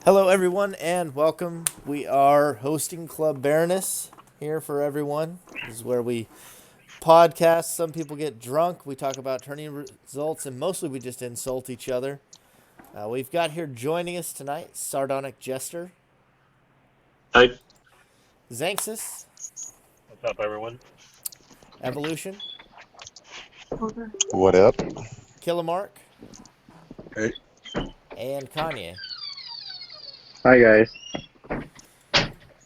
Hello, everyone, and welcome. We are hosting Club Baroness here for everyone. This is where we podcast. Some people get drunk. We talk about tourney results, and mostly we just insult each other. We've got here joining us tonight Sardonic Jester, Hey, Xanxus, what's up, everyone? Evolution, What up? Killermark, Hey. and Kanye. Hi guys.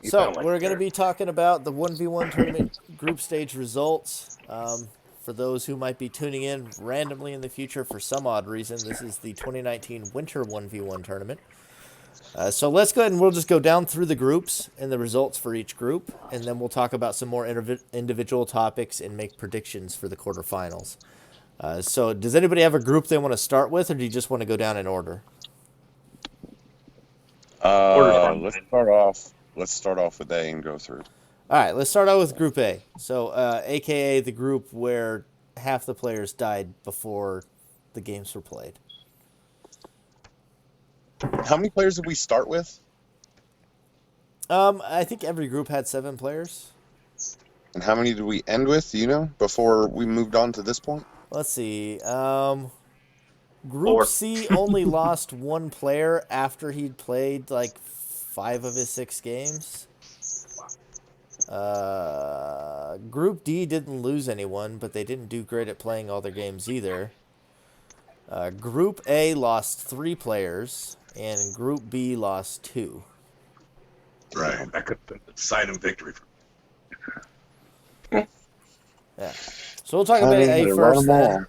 So we're going to be talking about the 1v1 tournament group stage results. For those who might be tuning in randomly in the future for some odd reason, this is the 2019 Winter 1v1 tournament. So let's go ahead and we'll just go down through the groups and the results for each group, and then we'll talk about some more individual topics and make predictions for the quarterfinals. So does anybody have a group they want to start with, or do you just want to go down in order? Let's start off with A and go through. All right, let's start out with Group A. So, AKA the group where half the players died before the games were played. How many players did we start with? I think every group had 7 players. And how many did we end with, do you know, before we moved on to this point? Let's see. Group 4. C only lost 1 player after he'd played like 5 of his 6 games. Group D didn't lose anyone, but they didn't do great at playing all their games either. Group A lost 3 players, and Group B lost 2. Right, that could be a deciding victory. Yeah. So we'll talk about A first then.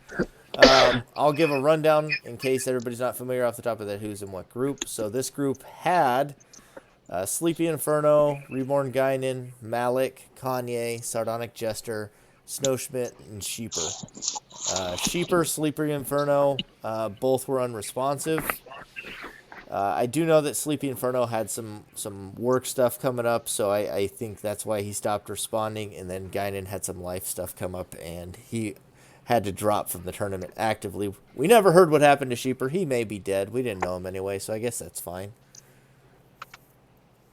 I'll give a rundown in case everybody's not familiar off the top of their who's in what group. So this group had Sleepy Inferno, Reborn Guinan, Malik, Kanye, Sardonic Jester, Snowschmidt, and Sheeper. Sheeper, Sleepy Inferno, both were unresponsive. I do know that Sleepy Inferno had some work stuff coming up, so I think that's why he stopped responding, and then Guinan had some life stuff come up, and he had to drop from the tournament actively. We never heard what happened to Sheeper. He may be dead. We didn't know him anyway, so I guess that's fine.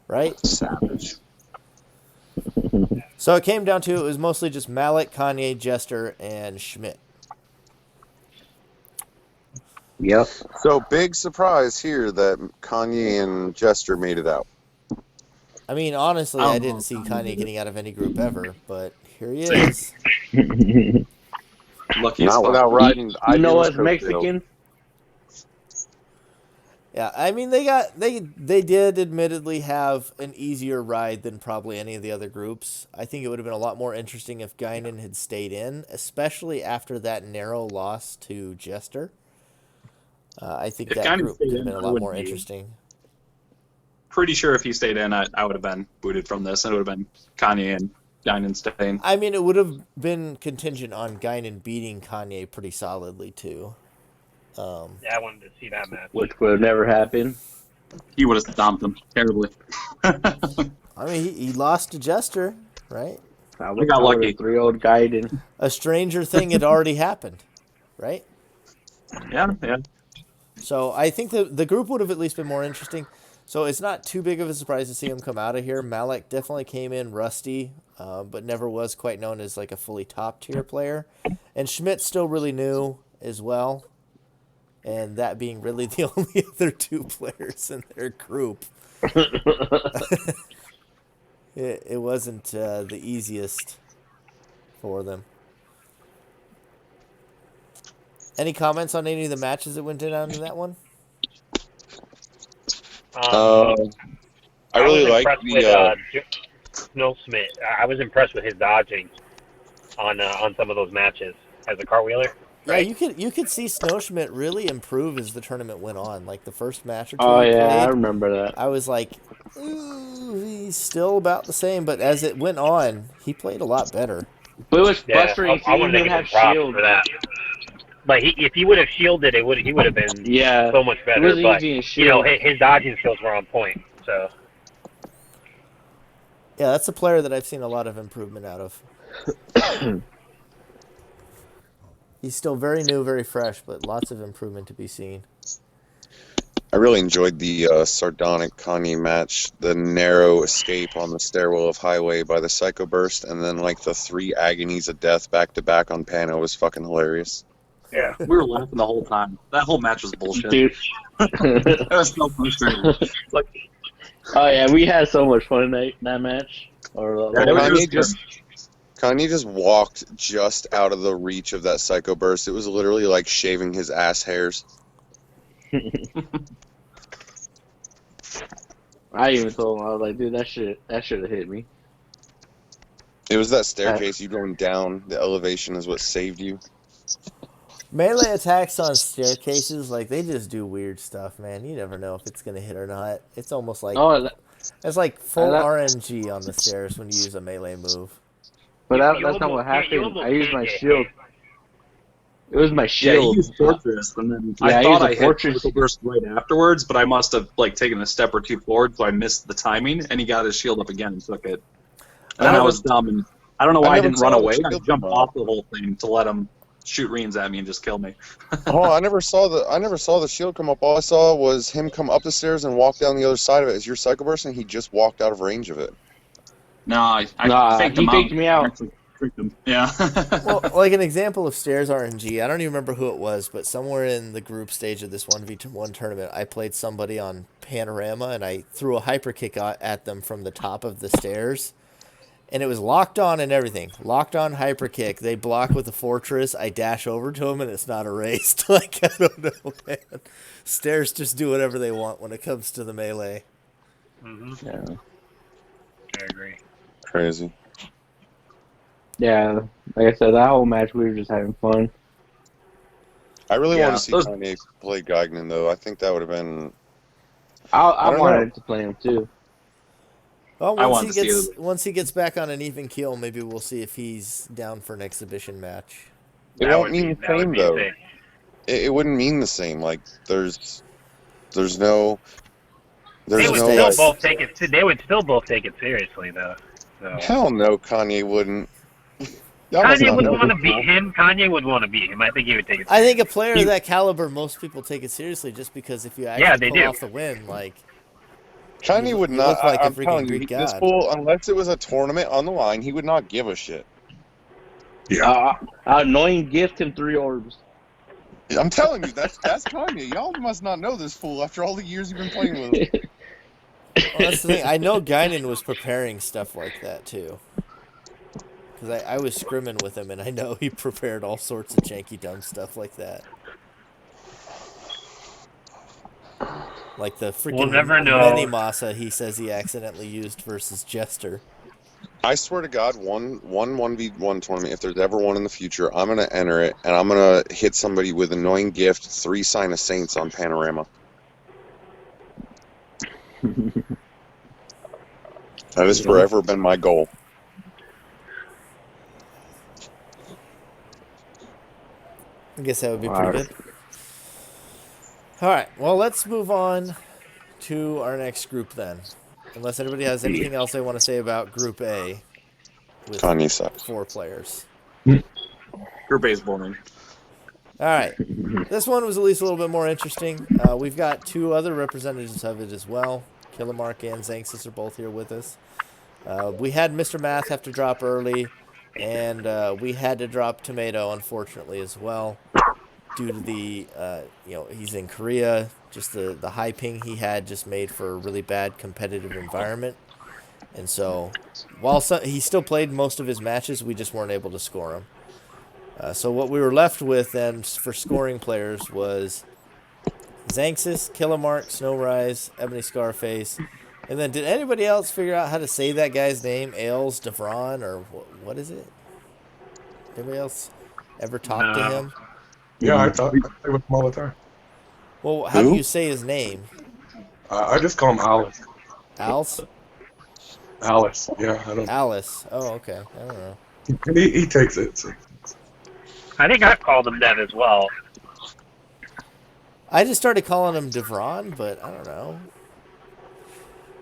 Right? Savage. So it came down to it was mostly just Malik, Kanye, Jester, and Schmidt. Yep. So big surprise here that Kanye and Jester made it out. I mean, honestly, I didn't see Kanye getting out of any group ever, but here he is. Lucky Not without riding. You know what's Mexican? Yeah, I mean they did admittedly have an easier ride than probably any of the other groups. I think it would have been a lot more interesting if Guinan had stayed in, especially after that narrow loss to Jester. I think that group would have been a lot more interesting. Pretty sure if he stayed in, I would have been booted from this, and it would have been Kanye and Guinan staying. I mean, it would have been contingent on Guinan beating Kanye pretty solidly too. Yeah, I wanted to see that match. Which would have never happened. He would have stomped them terribly. I mean, he lost to Jester, right? We got lucky. 3-old Gaiden. A stranger thing had already happened, right? Yeah. So I think the group would have at least been more interesting. So it's not too big of a surprise to see him come out of here. Malik definitely came in rusty, but never was quite known as like a fully top tier player. And Schmidt's still really new as well. And that being really the only other 2 players in their group. It wasn't the easiest for them. Any comments on any of the matches that went down in that one? I really like the. Snowsmith. I was impressed with his dodging on some of those matches as a cartwheeler. Right? Yeah, you could see Snowschmidt really improve as the tournament went on. Like the first match or 2 Oh, he yeah, played, I remember that. I was like, ooh, he's still about the same. But as it went on, he played a lot better. But it was frustrating I seeing wanted to him give have him props shield. for that. But if he would have shielded, he would have been so much better. It was but easy to shield. his dodging skills were on point. So Yeah, that's a player that I've seen a lot of improvement out of. He's still very new, very fresh, but lots of improvement to be seen. I really enjoyed the sardonic Kanye match, the narrow escape on the stairwell of Highway by the Psycho Burst, and then like the 3 agonies of death back to back on Pano was fucking hilarious. Yeah. We were laughing the whole time. That whole match was bullshit. Dude. That was so frustrating. Like, Oh yeah, we had so much fun in that match. Or Yeah, it was Kanye just walked just out of the reach of that Psycho Burst. It was literally like shaving his ass hairs. I even told him, I was like, dude, that should have hit me. It was that staircase, you going down, the elevation is what saved you. Melee attacks on staircases, like, they just do weird stuff, man. You never know if it's going to hit or not. It's almost like... it's like full RNG on the stairs when you use a melee move. But that's not what happened. I used my shield. It was my yeah, shield. he used Fortress, and then Yeah, I thought I hit Fortress. Psycho Burst right afterwards, but I must have like taken a step or two forward, so I missed the timing, and he got his shield up again and took it. And then I was dumb, and I don't know why I didn't run away. I jumped off the whole thing to let him shoot reams at me and just kill me. Oh, I never saw the shield come up. All I saw was him come up the stairs and walk down the other side of it as your Psycho Burst, and he just walked out of range of it. No, I faked he him faked out. me out. Actually tricked him. Yeah. Well, like an example of stairs RNG, I don't even remember who it was, but somewhere in the group stage of this 1v1 tournament, I played somebody on Panorama, and I threw a hyper kick at them from the top of the stairs. And it was locked on and everything. Locked on hyper kick. They block with the Fortress. I dash over to them, and it's not erased. Like, I don't know, man. Stairs just do whatever they want when it comes to the melee. Mm-hmm. Yeah. I agree. Crazy. Yeah, like I said, that whole match we were just having fun. I really Yeah, want to see Kanye play Gagnon, though. I think that would have been... I don't wanted know. to play him too. Well, I once wanted he to see gets it. once he gets back on an even keel, maybe we'll see if he's down for an exhibition match. It That won't would mean be- the that would same, be though. sick. It wouldn't mean the same. Like, there's no... They There's would no, still like... both take it. They would still both take it seriously, though. So. Hell no, Kanye wouldn't. Y'all must Kanye not would know want to this beat fool. him. Kanye would want to beat him. I think he would take it. I think a player of that caliber, most people take it seriously just because if you actually Yeah, they pull do. off the win, like... Kanye would you not. look like a I'm freaking telling you, Greek this god. fool, unless it was a tournament on the line, he would not give a shit. Yeah. Annoying gift him 3 orbs. I'm telling you, that's Kanye. Y'all must not know this fool after all the years you've been playing with him. Well, that's the thing. I know Guinan was preparing stuff like that, too. Because I was scrimming with him, and I know he prepared all sorts of janky, dumb stuff like that. Like the freaking We'll never know. Mini Masa he says he accidentally used versus Jester. I swear to God, one 1v1 tournament, if there's ever one in the future, I'm gonna enter it, and I'm gonna hit somebody with annoying gift, 3 Sign of Saints on Panorama. That has forever been my goal. I guess that would be pretty good. All right, well, let's move on to our next group then. Unless anybody has anything else they want to say about Group A with Kanye sucks. 4 players. Group A is boring. All right, this one was at least a little bit more interesting. We've got 2 other representatives of it as well. Killermark and Xanxus are both here with us. We had Mr. Math have to drop early, and we had to drop Tomato, unfortunately, as well, due to the, he's in Korea. Just the high ping he had just made for a really bad competitive environment. And so, while he still played most of his matches, we just weren't able to score him. So what we were left with then for scoring players was Xanxus, Killermark, Snowrise, Ebony Scarface. And then did anybody else figure out how to say that guy's name? Ailes Devron, or what is it? Anybody else ever talk to him? Yeah, I play with him all the time. Well, how do Who? you say his name? I just call him Alice. Alice? Alice. Yeah, I don't. Alice. Oh, okay. I don't know. He takes it. So. I think I've called him that as well. I just started calling him Devron, but I don't know.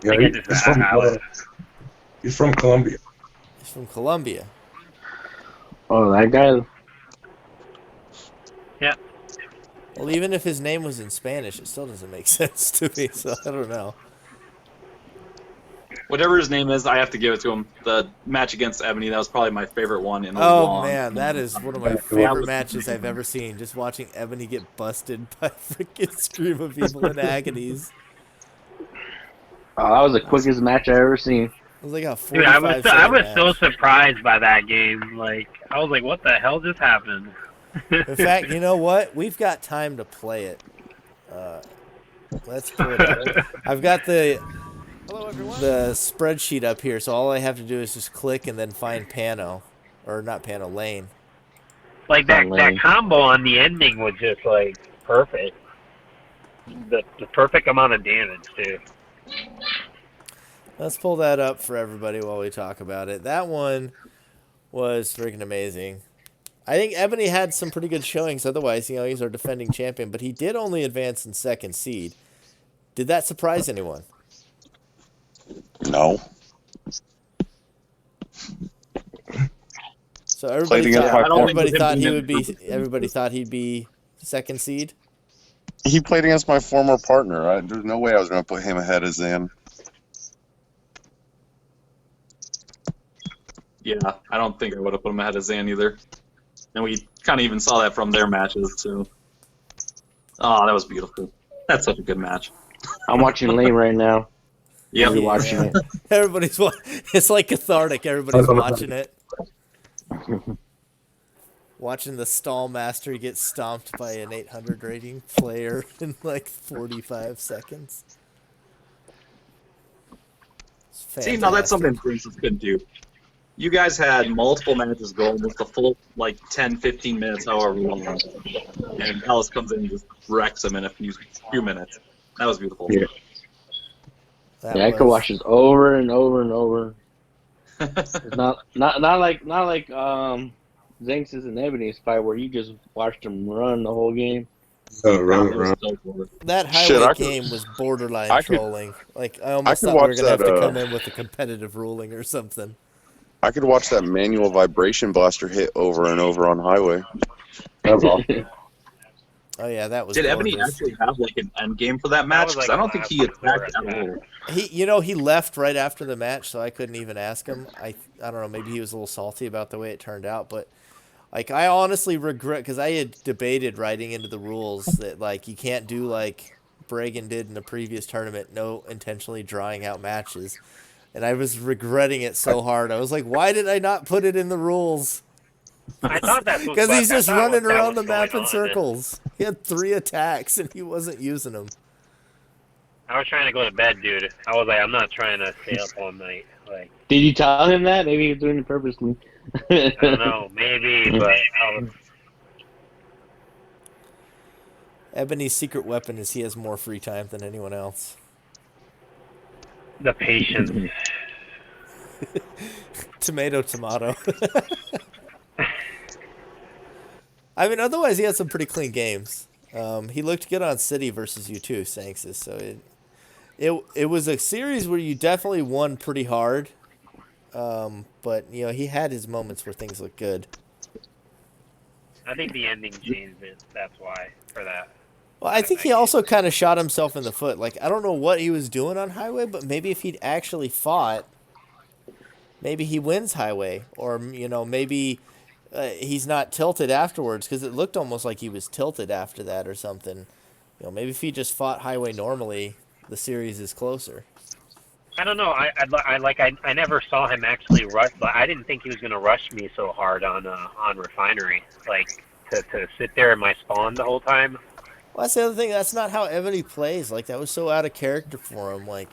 Yeah, I think I just he's from Colombia. He's from Colombia. Oh, that guy. Well, even if his name was in Spanish, it still doesn't make sense to me, so I don't know. Whatever his name is, I have to give it to him. The match against Ebony, that was probably my favorite one in a Oh, long man, that is one of my favorite matches I've ever seen. Just watching Ebony get busted by a freaking scream of evil in agonies. Oh, that was the quickest match I ever seen. It was like a 45 Dude, I was match. so surprised by that game. Like, I was like, what the hell just happened? In fact, you know what? We've got time to play it. Let's pull it up. I've got the spreadsheet up here, so all I have to do is just click and then find Pano. Or not Pano, Lane. Like, that combo on the ending was just, like, perfect. The perfect amount of damage, too. Let's pull that up for everybody while we talk about it. That one was freaking amazing. I think Ebony had some pretty good showings. Otherwise, he's our defending champion, but he did only advance in second seed. Did that surprise anyone? No. So everybody thought he'd be second seed. He played against my former partner. There's no way I was going to put him ahead of Zan. Yeah, I don't think I would have put him ahead of Zan either. And we kind of even saw that from their matches, too. Oh, that was beautiful. That's such a good match. I'm watching Lane right now. Yeah, You're watching it. Everybody's it's like cathartic. Everybody's watching it. Watching the stall master get stomped by an 800 rating player in like 45 seconds. See, now that's something Princess couldn't do. You guys had multiple matches go almost a full, 10, 15 minutes, however long. And Alice comes in and just wrecks them in a few minutes. That was beautiful. Yeah. I could watch this over and over and over. It's not like Xanxus and Ebony's fight where you just watched them run the whole game. Run. That highway game was borderline trolling. I almost thought we were gonna have to come in with a competitive ruling or something. I could watch that manual vibration blaster hit over and over on highway. That was awesome. Oh yeah, that was. Did Ebony actually have an end game for that match? Because I don't think he attacked at all. He left right after the match, so I couldn't even ask him. I don't know, maybe he was a little salty about the way it turned out, but I honestly regret, because I had debated writing into the rules that you can't do like Bregan did in the previous tournament, no intentionally drawing out matches, and I was regretting it so hard. I was like, why did I not put it in the rules? I thought that's because he's just running around the map in circles. He had 3 attacks and he wasn't using them. I was trying to go to bed, dude. I was like, I'm not trying to stay up all night. Did you tell him that? Maybe he was doing it purposely. I don't know, maybe, but I was... Ebony's secret weapon is he has more free time than anyone else. The patience. Tomato. I mean, otherwise he had some pretty clean games. He looked good on City versus you too, Xanxus. So it was a series where you definitely won pretty hard. But he had his moments where things looked good. I think the ending changed it. That's why for that. Well, I think he also kind of shot himself in the foot. I don't know what he was doing on Highway, but maybe if he'd actually fought, maybe he wins Highway, or maybe he's not tilted afterwards, because it looked almost like he was tilted after that or something. Maybe if he just fought Highway normally, the series is closer. I don't know. I never saw him actually rush, but I didn't think he was going to rush me so hard on Refinery. To sit there in my spawn the whole time. Well, that's the other thing. That's not how Ebony plays. That was so out of character for him. Wait,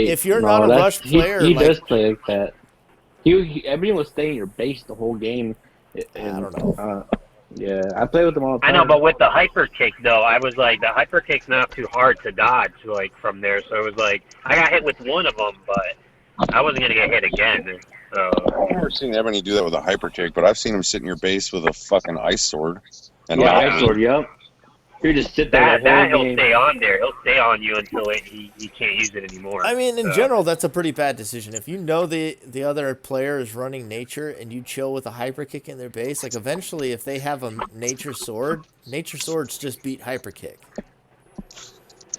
if you're not a rush player, he does play like that. Ebony will stay in your base the whole game. I don't know. Yeah, I play with them all the time. I know, but with the hyper kick though, I was like, the hyper kick's not too hard to dodge from there. So it was I got hit with one of them, but I wasn't gonna get hit again. So I've never seen Ebony do that with a hyper kick, but I've seen him sit in your base with a fucking ice sword. Ice sword, yep. You just sit there That the whole he'll game. stay on there. He'll stay on you until he can't use it anymore. I mean, in general, that's a pretty bad decision. If you know the other player is running nature and you chill with a hyper kick in their base, like eventually, if they have a nature swords just beat hyper kick.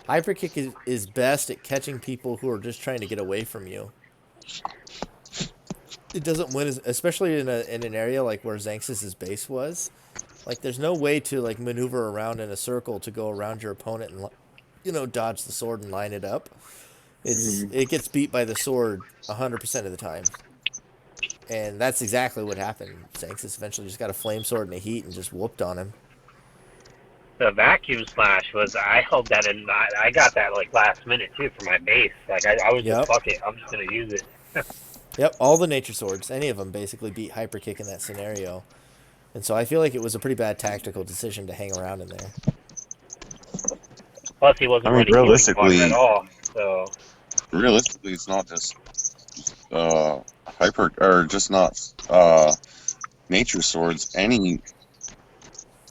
Hyper kick is best at catching people who are just trying to get away from you. It doesn't win, especially in an area like where Xanxus' base was. Like, there's no way to like maneuver around in a circle to go around your opponent and dodge the sword and line it up. It gets beat by the sword 100% of the time, and that's exactly what happened. Xanxus eventually just got a flame sword and a heat and just whooped on him. The vacuum slash was, I hope that, and I got that like last minute too for my base. Like I was just, fuck it, I'm just gonna use it. Yep, all the nature swords, any of them basically beat hyper kick in that scenario. And so I feel like it was a pretty bad tactical decision to hang around in there. Plus, he wasn't running realistically, at all. So realistically, it's not just hyper or just not nature swords. Any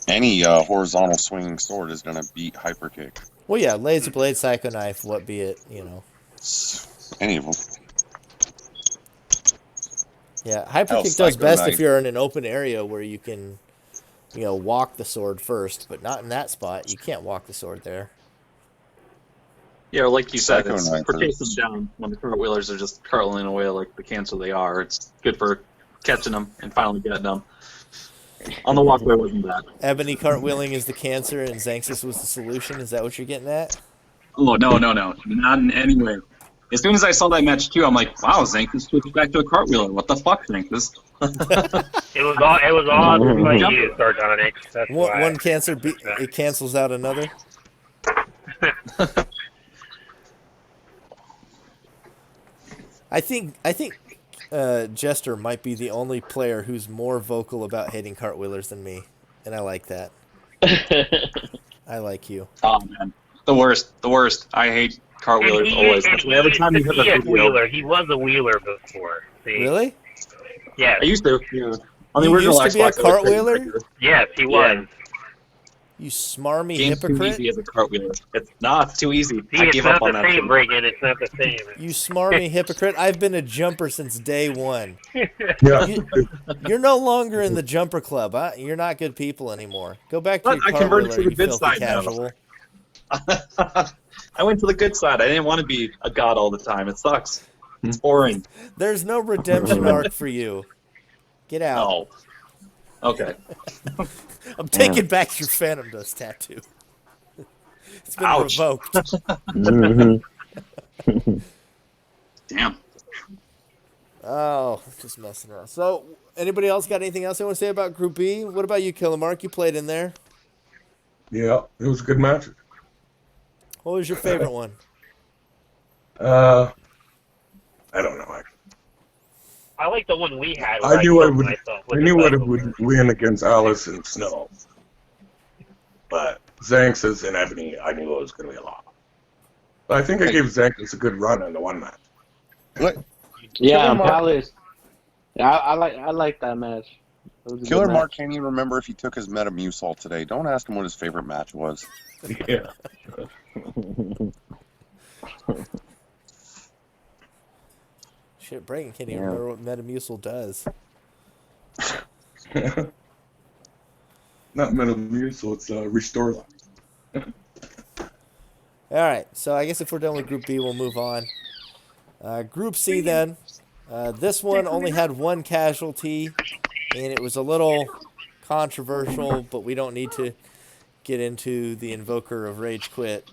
horizontal swinging sword is gonna beat hyper kick. Well, yeah, laser blade, psycho knife, what be it, Any of them. Yeah, hyper kick does best if you're in an open area where you can, walk the sword first, but not in that spot. You can't walk the sword there. Yeah, like you said, it's for chasing them down when the cartwheelers are just curling away like the cancer they are. It's good for catching them and finally getting them. On the walkway wasn't bad. Ebony cartwheeling is the cancer and Xanxus was the solution. Is that what you're getting at? Oh, no. Not in any way. As soon as I saw that match, too, I'm like, wow, Xanxus switched back to a cartwheeler. What the fuck, Xanxus? it was all by you, Sardonyx. That's one cancer, it cancels out another. I think Jester might be the only player who's more vocal about hating cartwheelers than me, and I like that. I like you. Oh, man. The worst. I hate cartwheelers always. Every time you hit the wheeler, he was a wheeler before. See? Really? Yeah. I used to. Yeah. On the you original used to Xbox, be a cartwheeler? Yes, he was. You smarmy Game's hypocrite. too easy as a cartwheeler. It's too easy. See, I give up on that. It's not the same, Bregan. It's not the same. You smarmy hypocrite. I've been a jumper since day one. Yeah. You're no longer in the jumper club. Huh? You're not good people anymore. Go back to your I converted cartwheeler, to the you good filthy side casual. now. I went to the good side. I didn't want to be a god all the time. It sucks. It's boring. There's no redemption arc for you. Get out. Oh. Okay. I'm taking back your Phantom Dust tattoo. It's been revoked. Damn. Oh, just messing around. So, anybody else got anything else they want to say about Group B? What about you, Killermark? You played in there. Yeah, it was a good match. What was your favorite one? I don't know. I like the one we had. I knew I would win against Alice and Snow. But Xanxus and Ebony, I knew it was going to be a lot. But I think I gave Xanxus a good run in the one match. What? Yeah, Palace. Yeah, I like that match. Killermark can't even remember if he took his Metamucil today. Don't ask him what his favorite match was. Yeah. Shit, Bregan can't even remember what Metamucil does. Not Metamucil, it's Restore Life. Alright, so I guess if we're done with Group B, we'll move on. Group C then. This one only had one casualty, and it was a little controversial, but we don't need to get into the Invoker of Rage Quit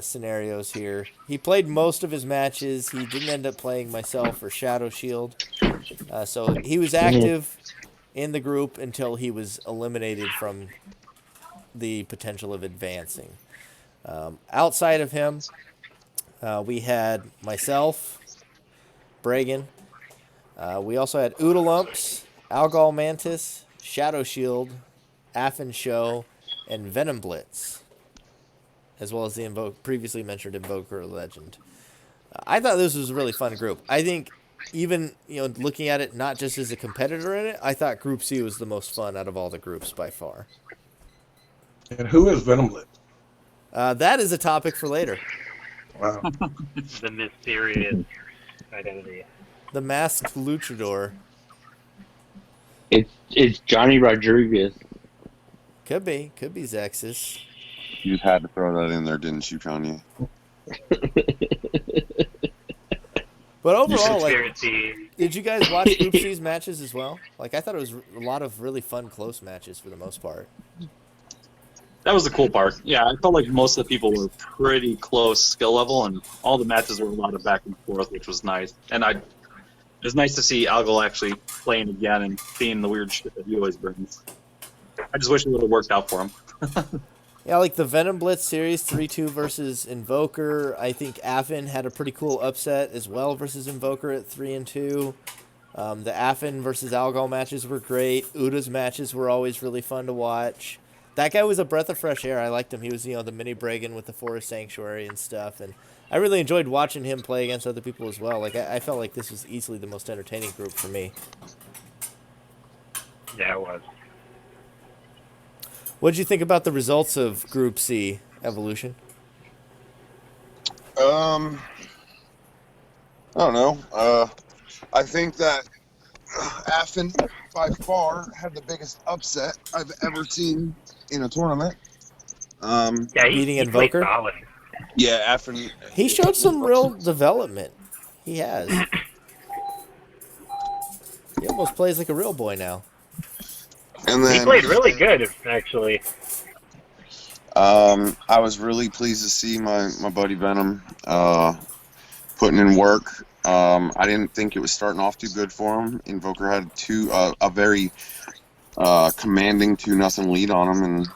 scenarios here. He played most of his matches. He didn't end up playing myself or Shadow Shield. So he was active in the group until he was eliminated from the potential of advancing. Outside of him, we had myself, Bregan. We also had Oodalumps, Algol Mantis, Shadow Shield, Affin Show, and Venom Blitz, as well as the previously mentioned Invoker Legend. I thought this was a really fun group. I think even looking at it not just as a competitor in it, I thought Group C was the most fun out of all the groups by far. And who is Venom Blitz? That is a topic for later. Wow. The mysterious identity. The masked luchador. It's Johnny Rodriguez. Could be Xanxus. You had to throw that in there, didn't you, Kanye? But overall, like, Conspiracy. did you guys watch Group C's matches as well? Like, I thought it was a lot of really fun, close matches for the most part. That was the cool part. Yeah, I felt like most of the people were pretty close skill level, and all the matches were a lot of back and forth, which was nice. And it was nice to see Algal actually playing again and seeing the weird shit that he always brings. I just wish it would have worked out for him. Yeah, like the Venom Blitz series, 3-2 versus Invoker. I think Affin had a pretty cool upset as well versus Invoker at 3-2. The Affin versus Algal matches were great. Uda's matches were always really fun to watch. That guy was a breath of fresh air. I liked him. He was, the mini Bregan with the Forest Sanctuary and stuff. And I really enjoyed watching him play against other people as well. Like, I felt like this was easily the most entertaining group for me. Yeah, it was. What did you think about the results of Group C Evolution? I don't know. I think that Affin by far had the biggest upset I've ever seen in a tournament. Yeah, Beating he played Invoker? solid. Yeah, Affin. He showed some real development. He has. He almost plays like a real boy now. And then He played really good, actually. I was really pleased to see my buddy Venom putting in work. I didn't think it was starting off too good for him. Invoker had a very commanding 2-0 lead on him, and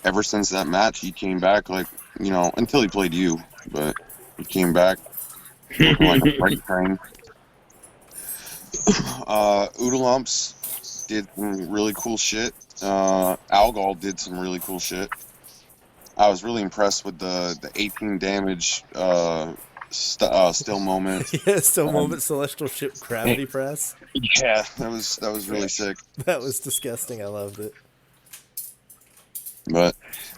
ever since that match, he came back like, until he played you, but he came back looking like a freight train. Oodalumps did some really cool shit. Algal did some really cool shit. I was really impressed with the 18 damage still moment. Yeah, still moment celestial ship gravity press. Yeah, that was really sick. That was disgusting. I loved it. But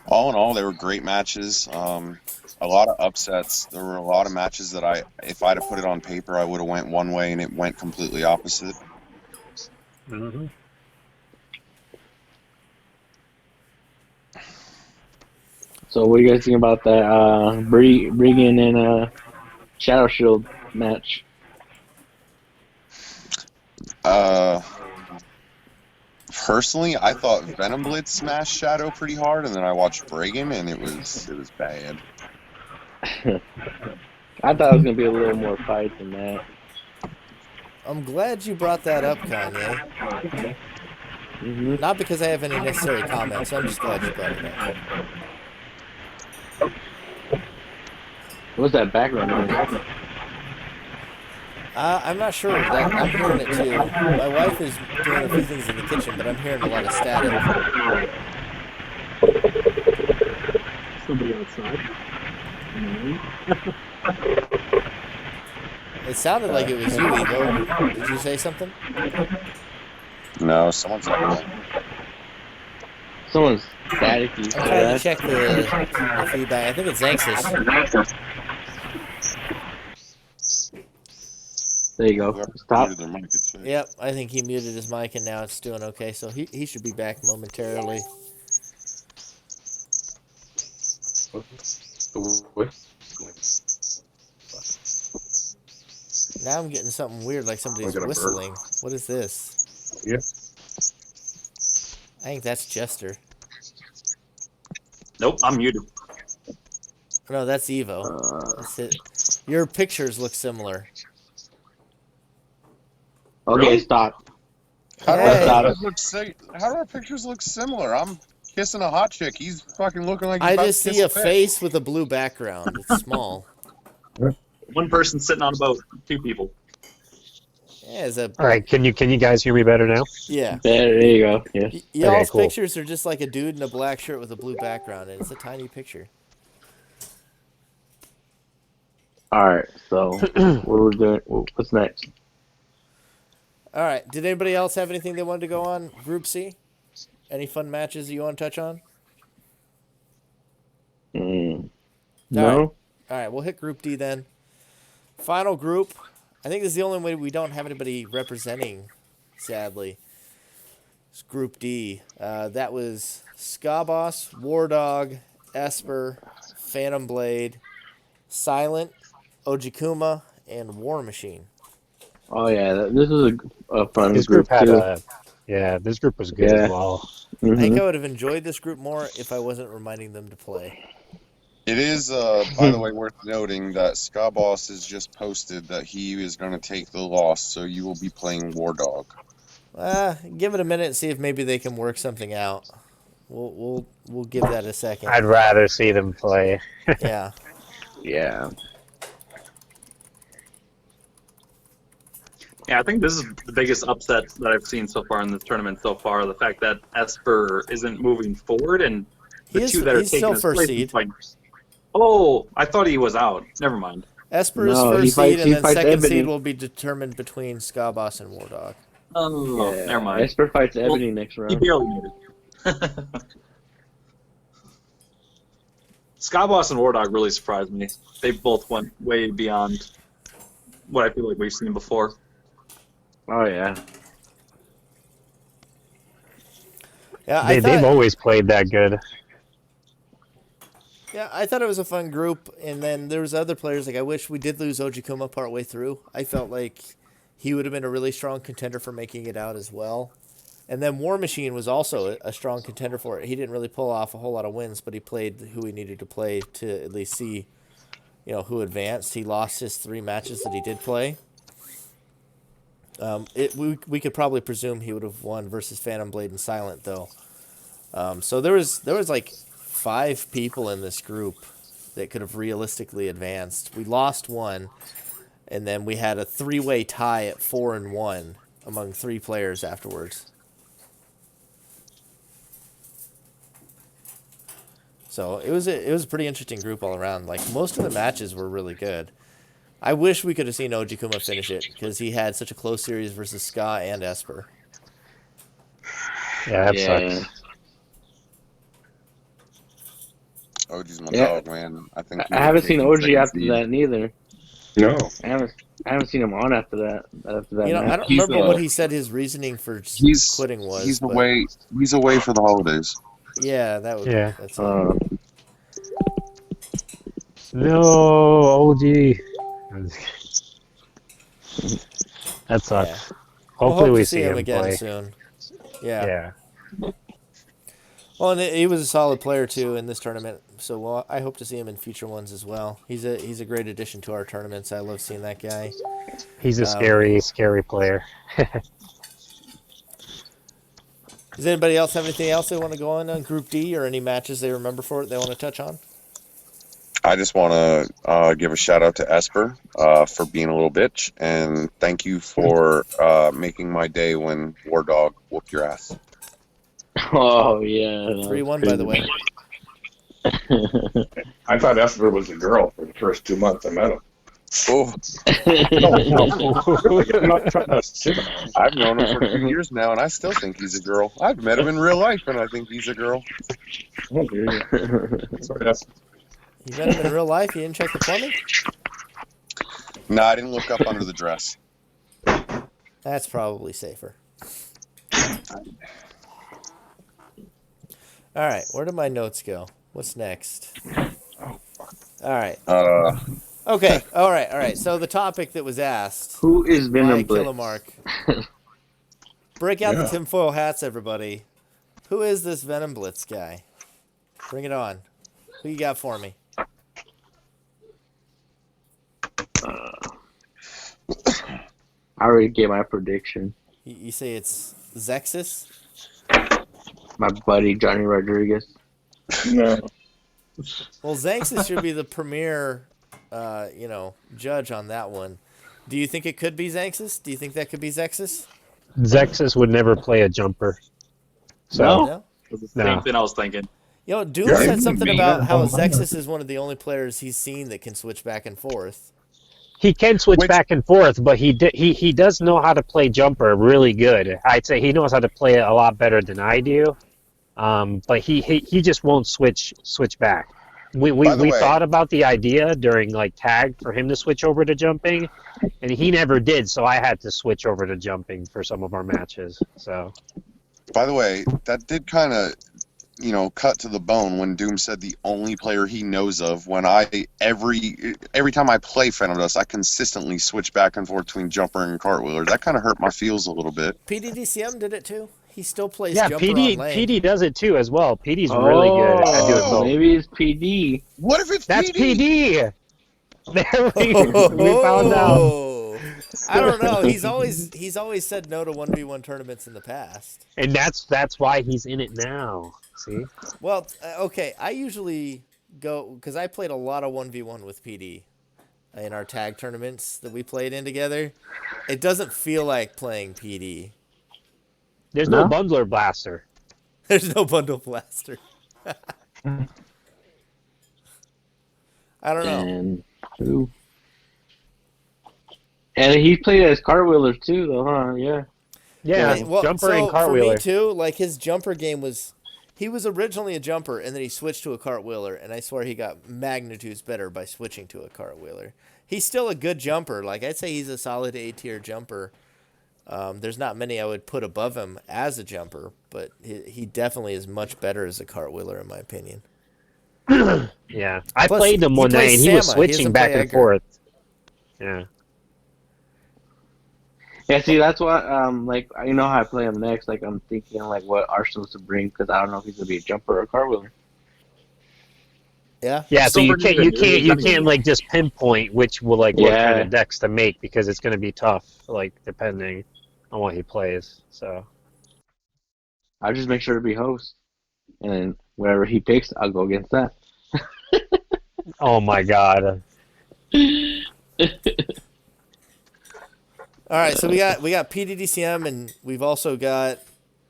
all in all, they were great matches. A lot of upsets. There were a lot of matches that if I'd have put it on paper, I would have went one way and it went completely opposite. Mm-hmm. So what do you guys think about that Bregan and Shadow Shield match? Personally, I thought Venom Blitz smashed Shadow pretty hard, and then I watched Bregan, and it was bad. I thought it was gonna be a little more fight than that. I'm glad you brought that up, Kanye. Mm-hmm. Not because I have any necessary comments. I'm just glad you brought it up. What's that background noise? I'm not sure. I'm hearing it too. My wife is doing a few things in the kitchen, but I'm hearing a lot of static. Somebody outside. It sounded like it was you, Evo. Did you say something? No, someone's like, Someone's staticky. I'm trying to check the feedback. I think it's Xanxus. There you go. Stop. Yep, I think he muted his mic and now it's doing okay, so he should be back momentarily. Now I'm getting something weird, like somebody's whistling. What is this? Yeah. I think that's Jester. Nope, I'm muted. No, that's Evo. That's it. Your pictures look similar. Okay, Really? stop. How do Hey. our pictures look similar? I'm kissing a hot chick. He's fucking looking like he's I about just to see kiss a fish. face with a blue background. It's small. One person sitting on a boat, 2 people. Yeah, it's a All right, can you guys hear me better now? yeah. There you go. Yeah. Y'all's cool. pictures are just like a dude in a black shirt with a blue background, and it's a tiny picture. All right. So what are we doing? What's next? All right. Did anybody else have anything they wanted to go on? Group C? Any fun matches you want to touch on? No. All right, we'll hit Group D then. Final group. I think this is the only way we don't have anybody representing, sadly. It's Group D. That was Ska Boss, War Dog, Esper, Phantom Blade, Silent, Ojikuma, and War Machine. Oh yeah, this is a fun This group group had too. this group was good as well. I think Mhm. I would have enjoyed this group more if I wasn't reminding them to play. It is, by the way, worth noting that Ska Boss has just posted that he is going to take the loss, so you will be playing War Dog. Give it a minute and see if maybe they can work something out. We'll give that a second. I'd rather see them play. Yeah. Yeah. Yeah, I think this is the biggest upset that I've seen so far in this tournament so far. The fact that Esper isn't moving forward, and the two that are He's taking still his first place. seed. Oh, I thought he was out. Never mind. Esper is No, he first fights- seed, and he then fights second Ebony. seed will be determined between Ska Boss and War Dog. Oh, Yeah. never mind. Esper fights Ebony next He round. barely made it. Skyboss and War Dog really surprised me. They both went way beyond what I feel like we've seen before. Oh yeah. Yeah, They've always played that good. Yeah, I thought it was a fun group, and then there was other players. Like I wish we did lose Ojikuma partway through. I felt like he would have been a really strong contender for making it out as well. And then War Machine was also a strong contender for it. He didn't really pull off a whole lot of wins, but he played who he needed to play to at least see, who advanced. He lost his 3 matches that he did play. We could probably presume he would have won versus Phantom Blade and Silent though. So there was like 5 people in this group that could have realistically advanced. We lost one, and then we had a 3-way tie at 4-1 among 3 players afterwards. So it was a pretty interesting group all around. Like most of the matches were really good. I wish we could have seen Ojikuma finish it because he had such a close series versus Ska and Esper. Yeah, that sucks. OG's my Yeah. dog, man. I think I haven't seen OG after that neither. No. I haven't seen him on after that. I match. don't He's, remember what he said his reasoning for quitting was. He's but away. He's away for the holidays. Yeah, that would. Yeah. That's No, OG. That sucks. Yeah. Hopefully hope we to see him him again play. soon. Yeah. Yeah. Well, and he was a solid player too in this tournament, so I hope to see him in future ones as well. He's a great addition to our tournaments. I love seeing that guy. He's a scary player. Does anybody else have anything else they want to go on Group D or any matches they remember for it they want to touch on? I just want to give a shout out to Esper for being a little bitch, and thank you for making my day when War Dog whooped your ass. Oh yeah. 3-1 by the way. I thought Esper was a girl for the first 2 months I met him. Oh, I'm not trying to shit on him. I've known him for 2 years now, and I still think he's a girl. I've met him in real life, and I think he's a girl. Oh, dear. Sorry, Esper. You met him in real life? You didn't check the plumbing? No, I didn't look up under the dress. That's probably safer. All right, where did my notes go? What's next? All right. Okay. All right. So the topic that was asked Who is by Venom Blitz? Killermark. Break out the Yeah. tinfoil hats, everybody. Who is this Venom Blitz guy? Bring it on. Who you got for me? I already gave my prediction. You say it's Xanxus? My buddy Johnny Rodriguez. No. Well, Xanxus should be the premier, judge on that one. Do you think it could be Xanxus? Do you think that could be Xanxus? Xanxus would never play a jumper. So No. That's the same thing I was thinking. Doom Yeah, said he's something a about how beater. Xanxus is one of the only players he's seen that can switch back and forth. he can switch Which- back and forth, but he does know how to play jumper really good. I'd say he knows how to play it a lot better than I do. But he just won't switch back. way, thought about the idea during like tag for him to switch over to jumping, and he never did. So I had to switch over to jumping for some of our matches. So. By the way, that did kind of, cut to the bone when Doom said the only player he knows of. When every time I play Phantom Dust, I consistently switch back and forth between jumper and cartwheeler. That kind of hurt my feels a little bit. PDDCM did it too. He still plays Yeah, jumper on lane. PD does it too as well. PD's really good at doing both. Maybe it's PD. What if it's That's PD? PD. There we found out. I don't know. He's always said no to 1v1 tournaments in the past. And that's why he's in it now. See? Well, okay. I usually go because I played a lot of 1v1 with PD in our tag tournaments that we played in together. It doesn't feel like playing PD. There's no bundler blaster. There's no bundle blaster. I don't know. And he played as cartwheeler too, though, huh? Yeah. Yeah, Well, jumper and cartwheeler. For me too, like his jumper game was, he was originally a jumper and then he switched to a cartwheeler, and I swear he got magnitudes better by switching to a cartwheeler. He's still a good jumper. Like I'd say he's a solid A-tier jumper. There's not many I would put above him as a jumper, but he definitely is much better as a cartwheeler in my opinion. Yeah, I Plus, played him one night and he was switching back and forth. Yeah. Yeah, see, that's why, like, you know how I play him next. Like, I'm thinking, like, what Arsenal's to bring, because I don't know if he's going to be a jumper or a cartwheeler. Yeah. Yeah, so you can't like just pinpoint which will like what kind of decks to make, because it's going to be tough, like depending on what he plays. So I'll just make sure to be host, and then whatever he picks, I'll go against that. Oh my god. All right, so we got PDDCM, and we've also got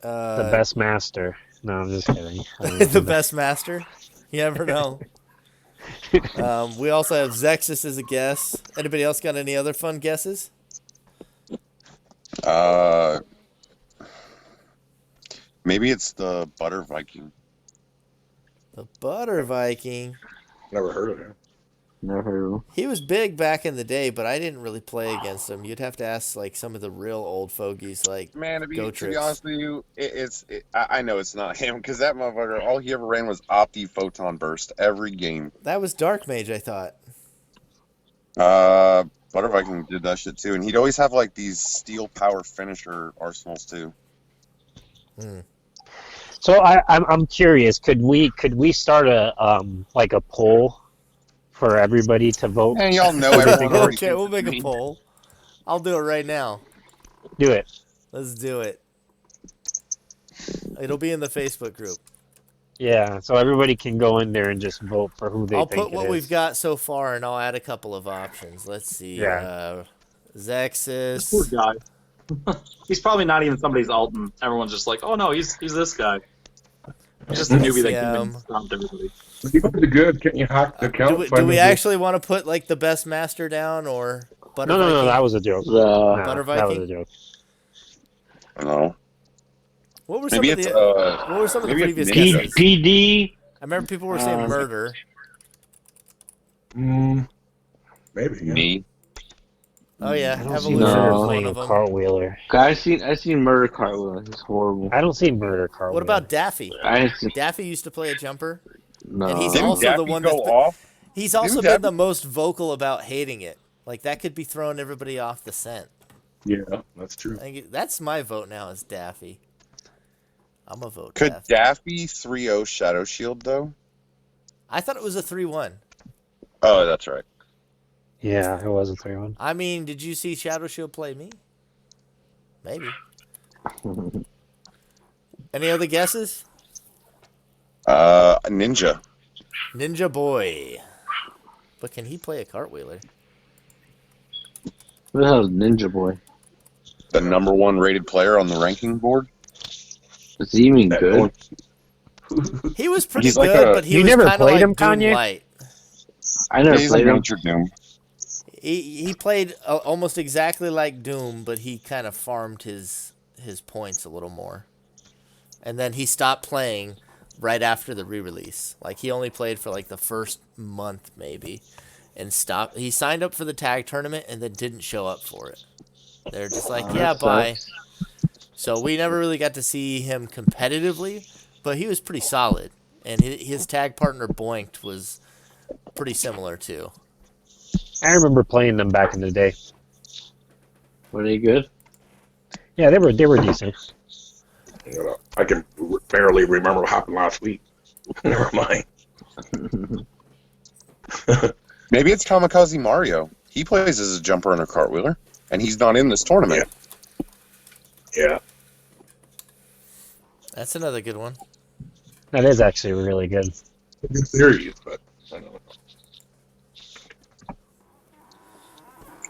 The best master. No, I'm just kidding. the best master. You never know. We also have Xanxus as a guess. Anybody else got any other fun guesses? Maybe it's the Butter Viking. The Butter Viking. Never heard of him. Never heard of him. He was big back in the day, but I didn't really play against him. You'd have to ask like some of the real old fogies, like Man, to be Gotrix. honest with you, I know it's not him, because that motherfucker, all he ever ran was Opti Photon Burst every game. That was Dark Mage, I thought. Butter Viking did that shit too, and he'd always have like these steel power finisher arsenals too. So I'm curious. Could we start a like a poll for everybody to vote? And y'all know everything. Okay, we'll make a poll. I'll do it right now. Do it. Let's do it. It'll be in the Facebook group. Yeah, so everybody can go in there and just vote for who they I'll think put what we've got so far, and I'll add a couple of options. Let's see. Yeah. Xanxus. Poor guy. He's probably not even somebody's alt, and everyone's just like, oh no, he's this guy. He's just a newbie that came in and stomped everybody. He pretty good. Can you hack the account? Do we actually want to put like the best master down or Butter Viking? No, that was a joke. Butter Viking? That was a joke. No. What were some Maybe of it's the previous Ninja. guesses? PD. I remember people were saying murder. Maybe. Yeah. Me. Oh yeah, I don't see Evolution murder was playing one a of them. cartwheeler. I seen Murder Cartwheel. It's horrible. I don't see murder cartwheeler. What about Daffy? I see, Daffy used to play a jumper. no. And he's Didn't also Daffy the one go that's off? he's also Didn't been Daffy- the most vocal about hating it. Like that could be throwing everybody off the scent. Yeah, that's true. I think that's my vote now is Daffy. I'm a vote Could Daffy. Daffy 3-0 Shadow Shield though? I thought it was a 3-1. Oh, that's right. Yeah, it was a 3-1. I mean, did you see Shadow Shield play me? Maybe. Any other guesses? Ninja. Ninja Boy. But can he play a cartwheeler? Who the hell is Ninja Boy? The #1 rated player on the ranking board. Is he even good? He was pretty He's like good, a- but he You was never kind of played like him, Doom Kanye? Light. I never He's a played him. miniature Doom. He played almost exactly like Doom, but he kind of farmed his points a little more. And then he stopped playing right after the re-release. Like, he only played for like the first month maybe, and stopped. He signed up for the tag tournament and then didn't show up for it. They're just like, yeah, bye. So we never really got to see him competitively, but he was pretty solid. And his tag partner Boinked was pretty similar too. I remember playing them back in the day. Were they good? Yeah, they were decent. I can barely remember what happened last week. Never mind. Maybe it's Kamikaze Mario. He plays as a jumper and a cartwheeler, and he's not in this tournament. Yeah. That's another good one. That is actually really good. Good series, but I don't know.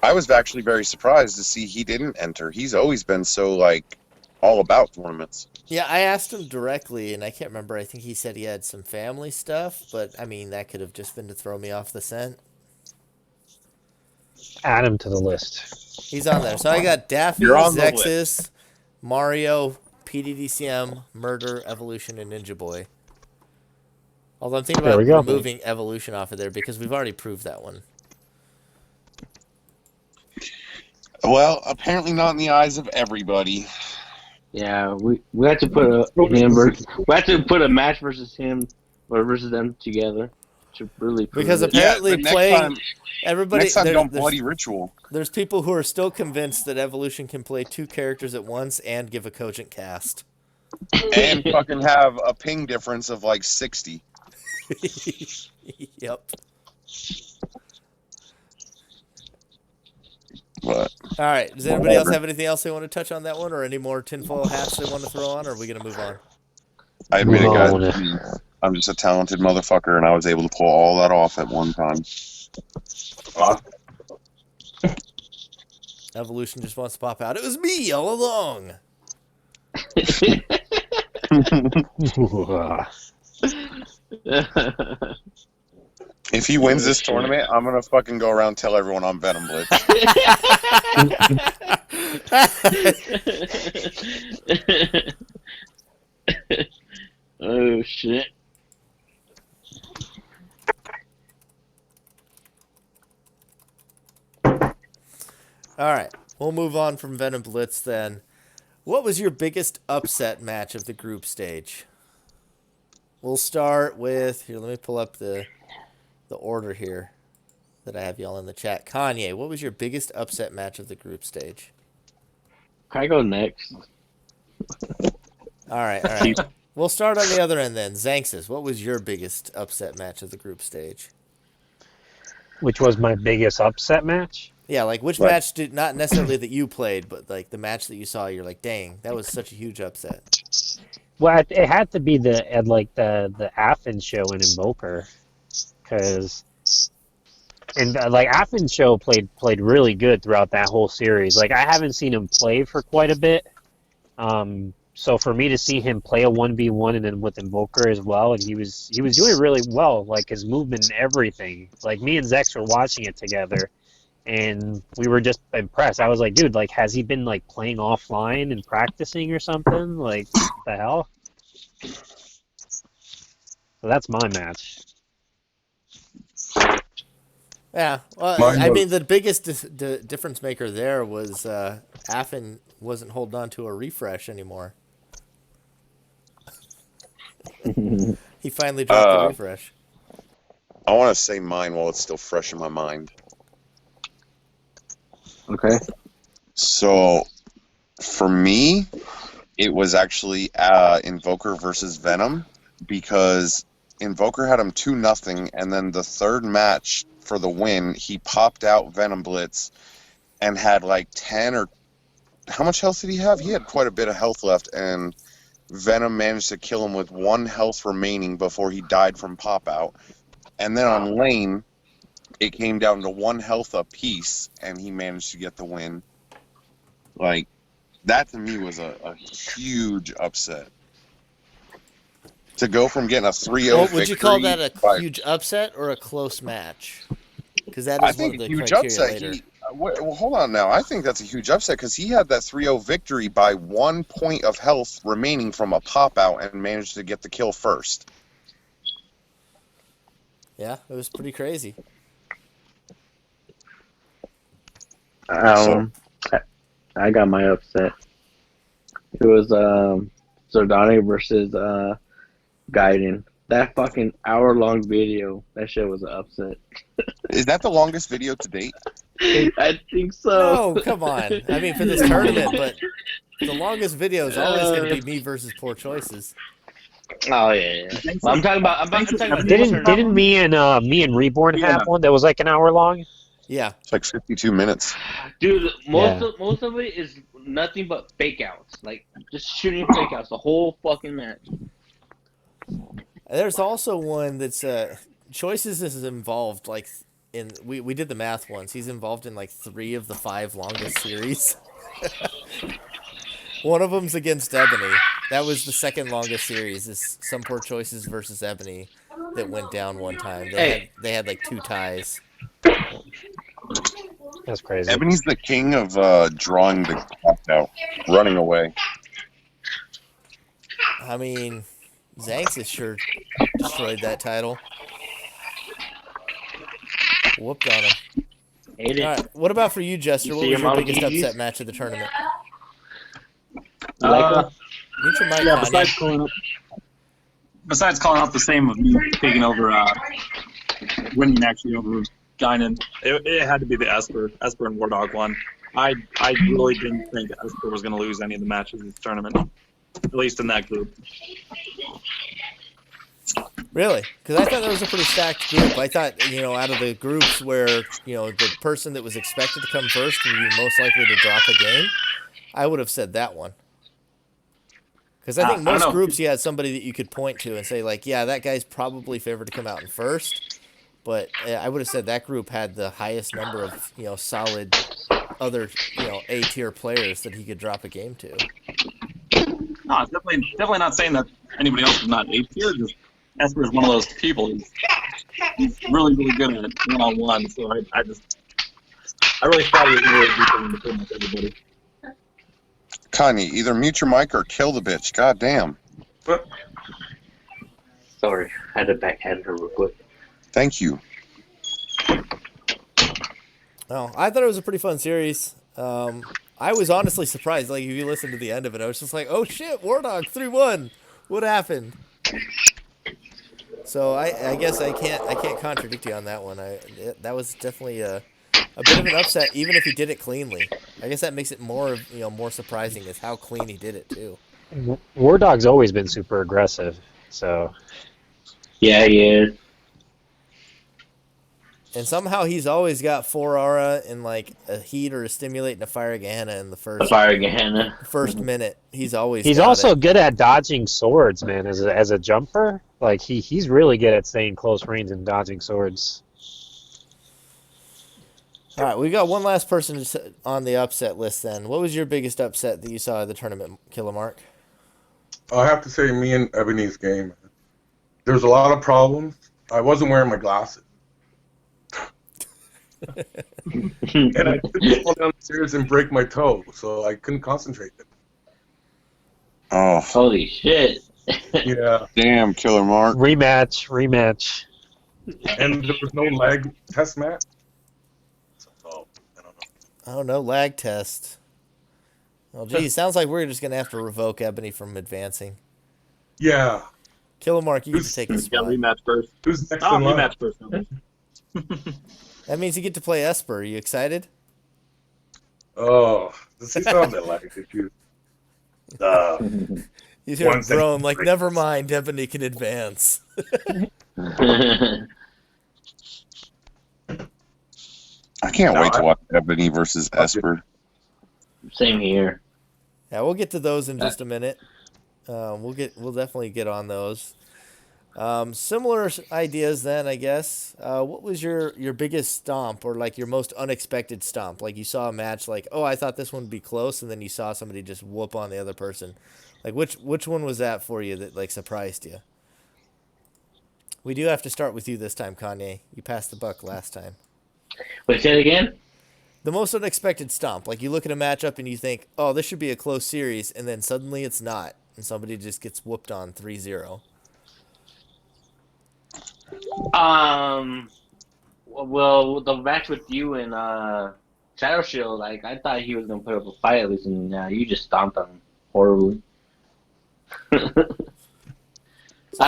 I was actually very surprised to see he didn't enter. He's always been so, like, all about tournaments. Yeah, I asked him directly, and I can't remember. I think he said he had some family stuff, but, I mean, that could have just been to throw me off the scent. Add him to the list. He's on there. So I got Daffy, Xanxus, Mario, PDDCM, Murder, Evolution, and Ninja Boy. Although I'm thinking about removing Evolution off of there because we've already proved that one. Well, apparently not in the eyes of everybody. Yeah, we had to put a match versus him or versus them together to really prove because it. apparently playing everybody next time don't bloody ritual. There's people who are still convinced that Evolution can play two characters at once and give a cogent cast. And fucking have a ping difference of like 60. Yep. What? All right. Does anybody else have anything else they want to touch on that one, or any more tinfoil hats they want to throw on, or are we going to move on? I admit it, guys. I'm just a talented motherfucker, and I was able to pull all that off at one time. Evolution just wants to pop out. It was me all along. If he wins this tournament, I'm gonna fucking go around and tell everyone I'm Venom Blitz. Oh shit. All right, we'll move on from Venom Blitz then. What was your biggest upset match of the group stage? We'll start with, here, let me pull up the order here that I have y'all in the chat. Kanye, what was your biggest upset match of the group stage? Can I go next? All right. We'll start on the other end then. Xanxus, what was your biggest upset match of the group stage? Which was my biggest upset match? Yeah, like which match did not necessarily that you played, but like the match that you saw, you're like, dang, that was such a huge upset. Well, it had to be the Athens show in Invoker, because Athens show played really good throughout that whole series. Like I haven't seen him play for quite a bit, so for me to see him play a 1v1 and then with Invoker as well, and he was doing really well, like his movement and everything. Like me and Zex were watching it together, and we were just impressed. I was like, dude, like has he been like playing offline and practicing or something? Like what the hell? So that's my match. Yeah, well, I mean, the biggest difference maker there was Affen wasn't holding on to a refresh anymore. He finally dropped the refresh. I want to say mine while it's still fresh in my mind. Okay. So, for me, it was actually Invoker versus Venom, because Invoker had him 2-0, and then the third match for the win, he popped out Venom Blitz and had like 10 or... How much health did he have? He had quite a bit of health left, and Venom managed to kill him with 1 health remaining before he died from pop-out. And then on lane, it came down to 1 health apiece, and he managed to get the win. Like, that to me was a huge upset. To go from getting a 3-0 victory... Would you call that a huge upset or a close match? Because that is one of the criteria later. Well, hold on now. I think that's a huge upset because he had that 3-0 victory by 1 point of health remaining from a pop-out and managed to get the kill first. Yeah, it was pretty crazy. I got my upset. It was Zordani versus Gaiden. That fucking hour-long video, that shit was an upset. Is that the longest video to date? I think so. No, come on. I mean, for this tournament, but the longest video is always going to be me versus Poor Choices. Oh yeah. Well, I'm talking about. Didn't me and Reborn have one that was like an hour long? Yeah, It's like 52 minutes. Dude, most of it is nothing but fake outs. Like just shooting fake outs the whole fucking match. there's also one that's Choices is involved like in we did the math once. He's involved in like 3 of the 5 longest series. One of them's against Ebony. That was the second longest series. Is Some Poor Choices versus Ebony that went down one time. They had like 2 ties. That's crazy. Ebony's the king of drawing the clock out, running away. I mean, Xanxus sure destroyed that title. Whooped on him. Ate it. All right, what about for you, Jester? What See was your your biggest monkeys? upset match of the tournament? Like Mute your mic, Yeah, Kanye. besides calling out the same of me taking over, winning actually over Guinan, it had to be the Esper and War Dog one. I really didn't think Esper was going to lose any of the matches in this tournament, at least in that group. Really? Because I thought that was a pretty stacked group. I thought, out of the groups where, the person that was expected to come first would be most likely to drop a game, I would have said that one. Because I think most groups you had somebody that you could point to and say, like, yeah, that guy's probably favored to come out in first. But I would have said that group had the highest number of, solid other, A-tier players that he could drop a game to. No, it's definitely not saying that anybody else is not A-tier. Just Esper is one of those people. He's really, really good at it one-on-one. So I really thought he was really good in pretty much everybody. Kanye, either mute your mic or kill the bitch. God damn. sorry, I had to backhand her real quick. Thank you. Oh, I thought it was a pretty fun series. I was honestly surprised. Like, if you listen to the end of it, I was just like, "Oh shit, War Dog 3-1. What happened?" So I guess I can't contradict you on that one. That was definitely a bit of an upset, even if he did it cleanly. I guess that makes it more surprising is how clean he did it too. War Dog's always been super aggressive, so Yeah, he is. And somehow he's always got 4 aura and like a heat or a stimulate and a fire Gehenna in the first minute. He's also good at dodging swords, man. As a jumper, like he's really good at staying close range and dodging swords. All right, we got one last person on the upset list. Then, what was your biggest upset that you saw at the tournament, Killermark? I have to say, me and Ebony's game. There's a lot of problems. I wasn't wearing my glasses. And I couldn't fall down the stairs and break my toe, so I couldn't concentrate. Oh, Holy shit. Yeah. damn, Killermark. Rematch. And there was no lag test match. So, I don't know. Oh, no lag test. Well, geez, sounds like we're just going to have to revoke Ebony from advancing. Yeah. Killermark, you get to take a Yeah, spot. rematch first. Who's next in line? Rematch first. That means you get to play Esper. Are you excited? Oh, does he sound that lag issue? You hear him One second. groan like, never mind, Ebony can advance. I can't wait to watch Ebony versus Esper. Same here. Yeah, we'll get to those in just a minute. We'll definitely get on those. Similar ideas then, I guess. What was your biggest stomp or like your most unexpected stomp? Like you saw a match like, oh, I thought this one would be close, and then you saw somebody just whoop on the other person. Like which one was that for you that like surprised you? We do have to start with you this time, Kanye. You passed the buck last time. Wait, say it again? The most unexpected stomp. Like, you look at a matchup and you think, oh, this should be a close series, and then suddenly it's not, and somebody just gets whooped on 3-0. Well, the match with you and Shadow Shield, like, I thought he was going to put up a fight at least, and you just stomped on him horribly. I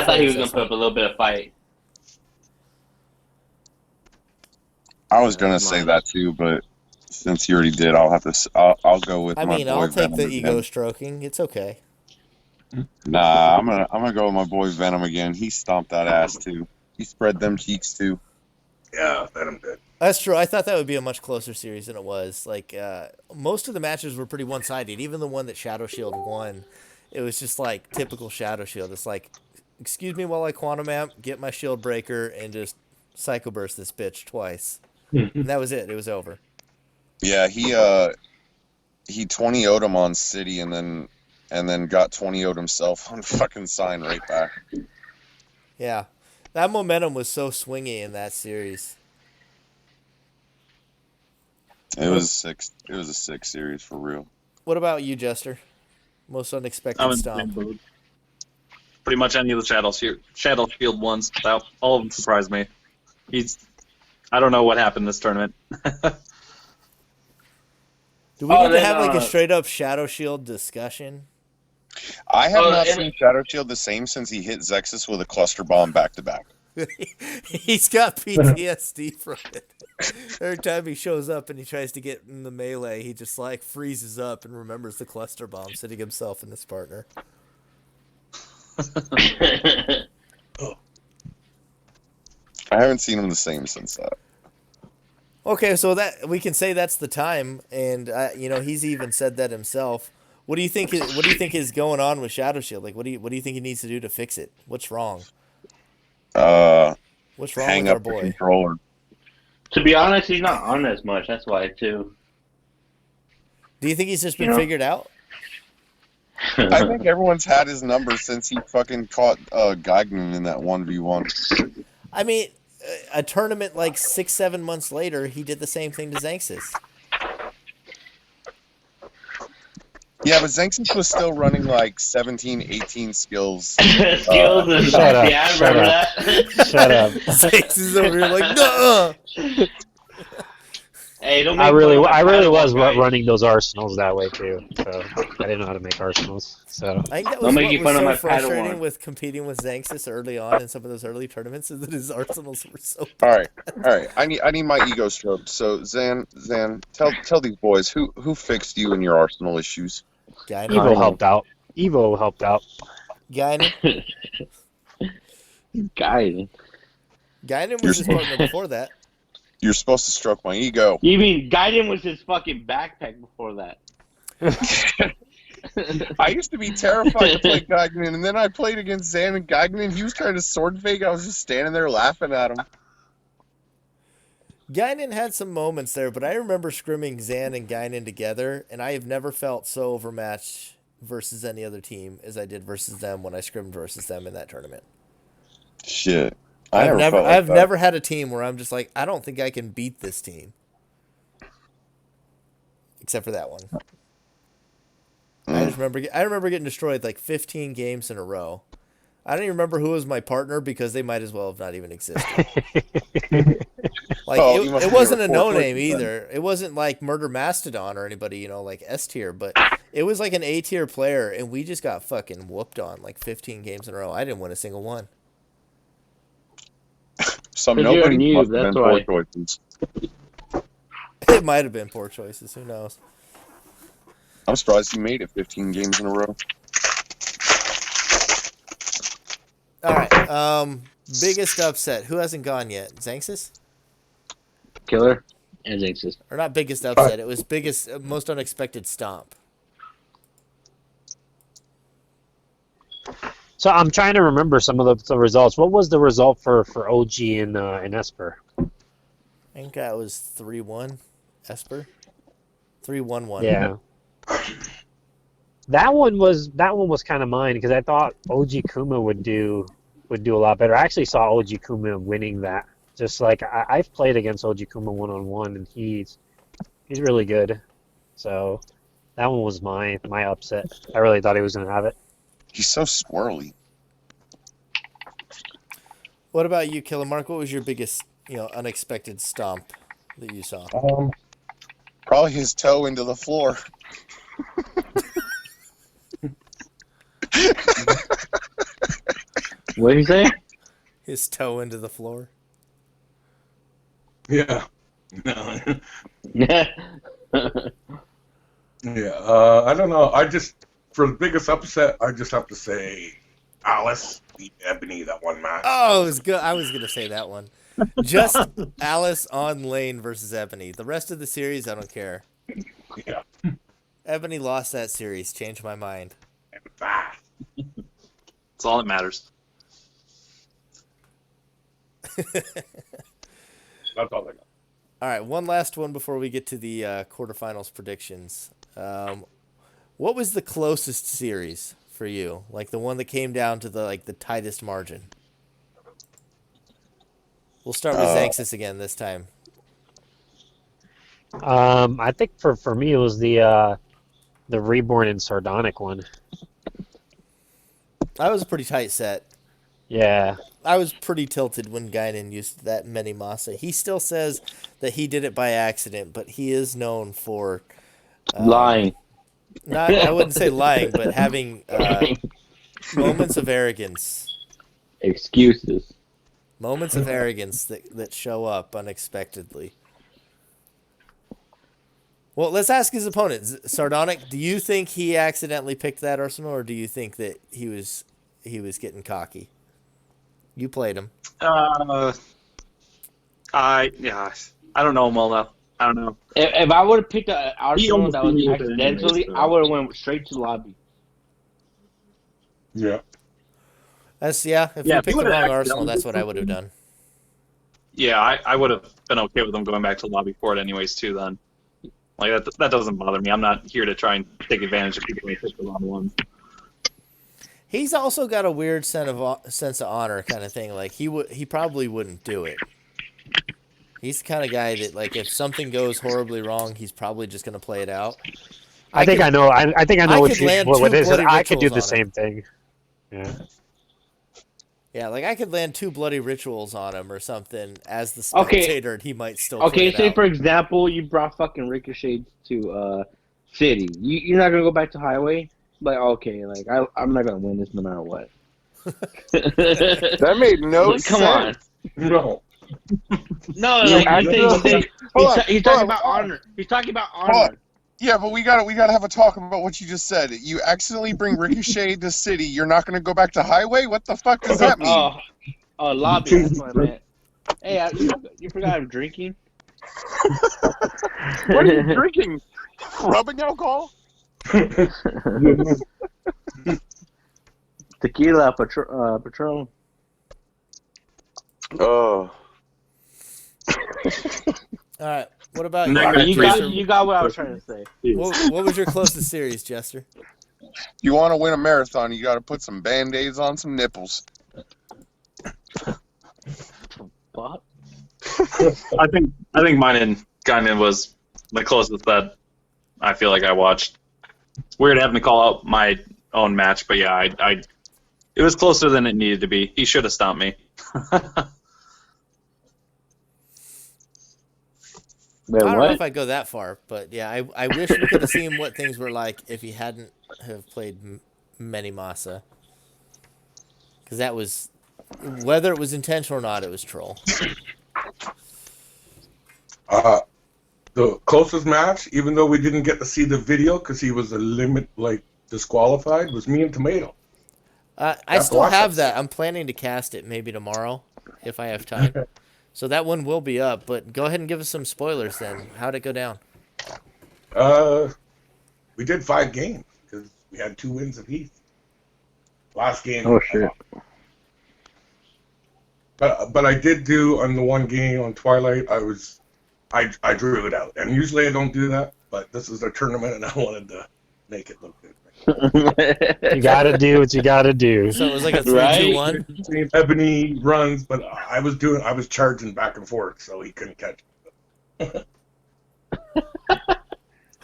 thought he was going to put up a little bit of fight. I was gonna say that too, but since you already did, I'll go with my boy I'll take Venom the again. ego stroking. It's okay. Nah, I'm gonna go with my boy Venom again. He stomped that ass too. He spread them cheeks too. Yeah, Venom did. That's true. I thought that would be a much closer series than it was. Like, most of the matches were pretty one-sided. Even the one that Shadow Shield won, it was just like typical Shadow Shield. It's like, excuse me while I quantum amp, get my shield breaker, and just psycho burst this bitch twice. And that was it. It was over. Yeah, he 20-0'd him on City, and then got 20-0'd himself on fucking Sign right back. Yeah, that momentum was so swingy in that series. It was six. It was a 6 series for real. What about you, Jester? Most unexpected I'm in the stomp. same boat. Pretty much any of the Shadow Shield ones. All of them surprised me. I don't know what happened this tournament. Do we need to have like a straight up Shadow Shield discussion? I have not seen Shadow Shield the same since he hit Xanxus with a cluster bomb back to back. He's got PTSD from it. Every time he shows up and he tries to get in the melee, he just like freezes up and remembers the cluster bomb, sitting himself and his partner. I haven't seen him the same since that. Okay, so that we can say that's the time, and he's even said that himself. What do you think? What do you think is going on with Shadow Shield? Like, what do you think he needs to do to fix it? What's wrong? What's wrong hang with our up the boy? controller. To be honest, he's not on as much. That's why, too. Do you think he's just been figured out? I think everyone's had his number since he fucking caught Gagnon in that 1v1. I mean, a tournament like 6-7 months later, he did the same thing to Xanxus. Yeah, but Xanxus was still running like 17, 18 skills. Skills and Shut up. Yeah, I remember that. Shut up. Xanxus over here like, nuh-uh. Hey, don't I make really fun of my was guys. running those arsenals that way too. So I didn't know how to make arsenals. So I think that Don't was make what you was fun of so my frustrating Padawan. with competing with Xanxus early on in some of those early tournaments is that his arsenals were so All right. I need my ego stroked. So Zan, tell these boys who fixed you and your Arsenal issues. Guinan. Evo helped out. Evo helped out. Guinan was his partner before that. You're supposed to stroke my ego. You mean Gaiden was his fucking backpack before that? I used to be terrified to play Gagnon, and then I played against Zan and Gagnon. He was trying to sword fake. I was just standing there laughing at him. Guinan had some moments there, but I remember scrimming Zan and Guinan together, and I have never felt so overmatched versus any other team as I did versus them when I scrimmed versus them in that tournament. Shit. I've felt never had a team where I'm just like, I don't think I can beat this team. Except for that one. I remember getting destroyed like 15 games in a row. I don't even remember who was my partner because they might as well have not even existed. Like it wasn't a no-name either. It wasn't like Murder Mastodon or anybody, like S tier, but it was like an A tier player, and we just got fucking whooped on like 15 games in a row. I didn't win a single one. Nobody new, must have that's been why. poor choices. It might have been poor choices. Who knows? I'm surprised you made it 15 games in a row. All right. Biggest upset. Who hasn't gone yet? Xanxus? Killer and Xanxus. Or not biggest upset. It was biggest, most unexpected stomp. So I'm trying to remember some of the results. What was the result for OG and Esper? I think that was 3-1 Esper. 3-1-1. Yeah. That one was kind of mine because I thought OG Kuma would do a lot better. I actually saw OG Kuma winning that. Just like I've played against OG Kuma 1-on-1, and he's He's really good. So that one was my upset. I really thought he was gonna have it. He's so swirly. What about you, Killermark? What was your biggest, unexpected stomp that you saw? Probably his toe into the floor. What did he say? His toe into the floor. Yeah. No. Yeah. Yeah. I don't know. For the biggest upset, I just have to say Alice beat Ebony that one match. Oh, it was good. I was gonna say that one. Just Alice on lane versus Ebony. The rest of the series, I don't care. Yeah. Ebony lost that series. Changed my mind. Fast. That's all that matters. That's all I got. All right, one last one before we get to the quarterfinals predictions. What was the closest series for you? Like the one that came down to the tightest margin? We'll start with Xanxus again this time. I think for me it was the Reborn and Sardonic one. That was a pretty tight set. Yeah. I was pretty tilted when Guinan used that many Masa. He still says that he did it by accident, but he is known for Lying. I wouldn't say lying, but having moments of arrogance. Excuses. Moments of arrogance that show up unexpectedly. Well, let's ask his opponent. Sardonic, do you think he accidentally picked that arsenal, or do you think that he was getting cocky? You played him. I don't know him well enough. I don't know. If I would have picked an arsenal that was beat me with it accidentally, anyways, so. I would have went straight to the lobby. Yeah. If you picked the would've wrong accidentally arsenal, that's what I would have done. Yeah, I would have been okay with them going back to the lobby for it anyways too. Then, like that doesn't bother me. I'm not here to try and take advantage of people who pick the wrong ones. He's also got a weird sense of honor kind of thing. Like he probably wouldn't do it. He's the kind of guy that, like, if something goes horribly wrong, he's probably just going to play it out. I think I know what it is. I could do the on same thing. Yeah. Yeah, like I could land 2 bloody rituals on him or something as the spectator, and he might still. play it say out. for example, you brought fucking Ricochet to City. You're not gonna go back to Highway. Like, okay, like I'm not gonna win this no matter what. That made no sense. Come on. No. No, Yeah, like, he's talking about honor. He's talking about honor. Yeah, but we gotta have a talk about what you just said. You accidentally bring Ricochet to City. You're not gonna go back to Highway. What the fuck does that mean? Lobby. That's what I meant. Hey, you forgot I'm drinking. What are you drinking? Rubbing alcohol? Tequila, Patron. Oh. All right. What about You got what I was trying to say. What was your closest series, Jester? You want to win a marathon, you got to put some Band-Aids on some nipples. What? I think mine and Guinan was the closest that I feel like I watched. It's weird having to call out my own match, but yeah, it was closer than it needed to be. He should have stopped me. Wait, I don't what? know if I'd go that far, but yeah, I wish we could have seen what things were like if he hadn't have played many Masa. Because that was, whether it was intentional or not, it was troll. The closest match, even though we didn't get to see the video because he was disqualified, was me and Tomato. I still have that. I'm planning to cast it maybe tomorrow if I have time. So that one will be up, but go ahead and give us some spoilers then. How'd it go down? We did 5 games because we had 2 wins apiece. Last game. Oh shit! But I did do on the one game on Twilight. I drew it out, and usually I don't do that. But this is a tournament, and I wanted to make it look good. You gotta do what you gotta do. So it was like a 3-2-1? Ebony runs, but I was charging back and forth, so he couldn't catch me.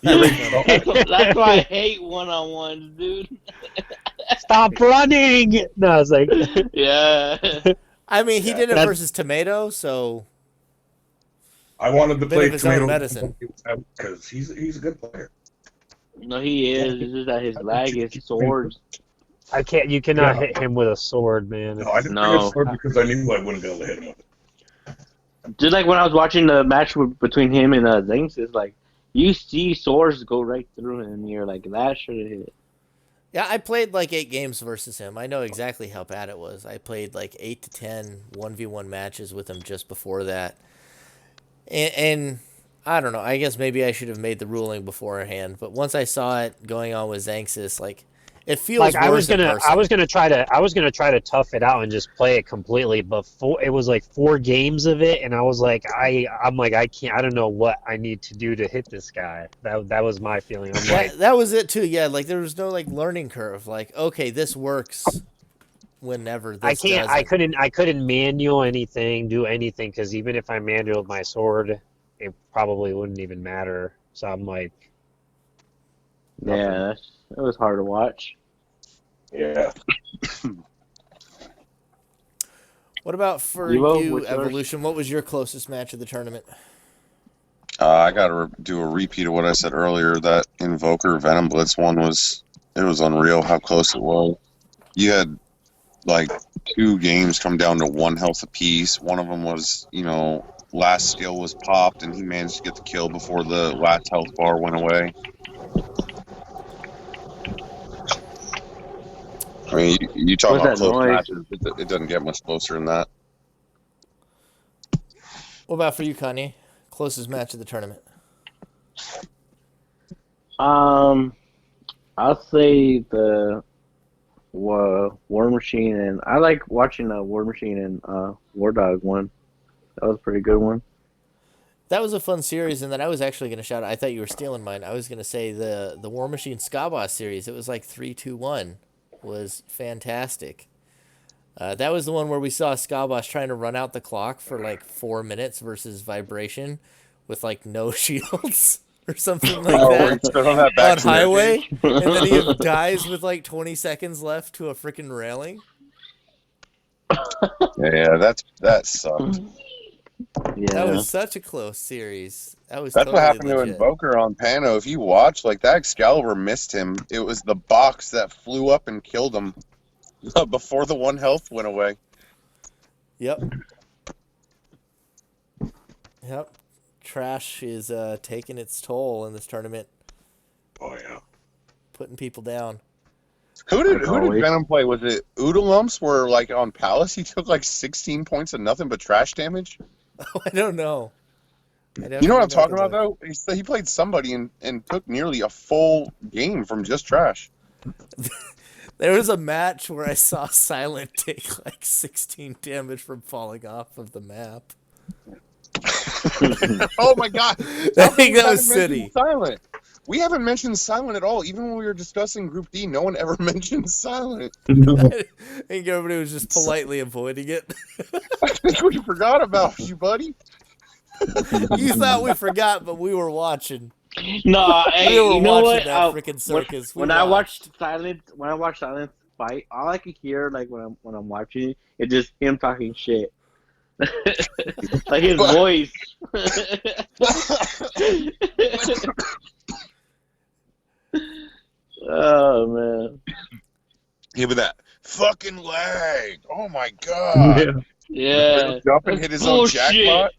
That's why I hate one-on-ones, dude. Stop running! No, it's like Yeah. I mean, he did it That's- versus Tomato, so I wanted to Bit play of his own Tomato medicine. because he's a good player. No, he is. It's just that his lag is swords. I can't. You cannot Yeah. hit him with a sword, man. No, I didn't No. bring a sword because I knew I wouldn't be able to hit him with it. Just like when I was watching the match between him and Xanxus, like you see swords go right through him, and you're like, that should have hit. yeah, I played like 8 games versus him. I know exactly how bad it was. I played like 8 to 10 1v1 matches with him just before that. And I don't know. I guess maybe I should have made the ruling beforehand. But once I saw it going on with Xanxus, like it feels Like worse in person. I was gonna try to tough it out and just play it completely, but it was like 4 games of it, and I was like, I'm like, I can't. I don't know what I need to do to hit this guy. That was my feeling. I'm like, that was it too. Yeah, like there was no like learning curve. Like okay, this works. Whenever this doesn't. I couldn't manual anything, do anything, because even if I manualed my sword, it probably wouldn't even matter. So I'm like, Yeah, it was hard to watch. Yeah. What about for Evo, you, what's yours? Evolution? What was your closest match of the tournament? I got to do a repeat of what I said earlier. That Invoker Venom Blitz one was unreal how close it was. You had like 2 games come down to 1 health apiece. One of them was, last skill was popped and he managed to get the kill before the last health bar went away. I mean, you talk What's about that close noise? matches. It doesn't get much closer than that. What about for you, Kanye? Closest match of the tournament? I'll say the War Machine, and I like watching War Machine and War Dog one. That was a pretty good one. That was a fun series, and then I was actually going to shout out. I thought you were stealing mine. I was going to say the War Machine Ska Boss series. It was like 3-2-1. Was fantastic. That was the one where we saw Ska Boss trying to run out the clock for like 4 minutes versus Vibration with like no shields or something like that on highway, and then he dies with like 20 seconds left to a freaking railing. Yeah, that sucked. Yeah, That was such a close series. That's That's what happened to Invoker on Pano. If you watch, like that Excalibur missed him. It was the box that flew up and killed him before the 1 health went away. Yep. Trash is taking its toll in this tournament, Oh yeah. putting people down. Who did Venom play? Was it Oodalumps where like on Palace he took like 16 points of nothing but trash damage? Oh, I don't know. You know what I'm talking about though? He played somebody and took nearly a full game from just trash. There was a match where I saw Silent take like 16 damage from falling off of the map. Oh my god! I think that was City. Silent. We haven't mentioned Silent at all. Even when we were discussing Group D, no one ever mentioned Silent. I think everybody was just politely avoiding it. I think we forgot about you, buddy. You thought we forgot, but we were watching. No, hey, We were you know watching what? that freaking circus. When I watched Silent fight, all I could hear, like when I'm watching it, it's just him talking shit. Like his voice. Oh man. Yeah, but that fucking lag. Oh my god. Yeah. Jump and hit his own jackpot.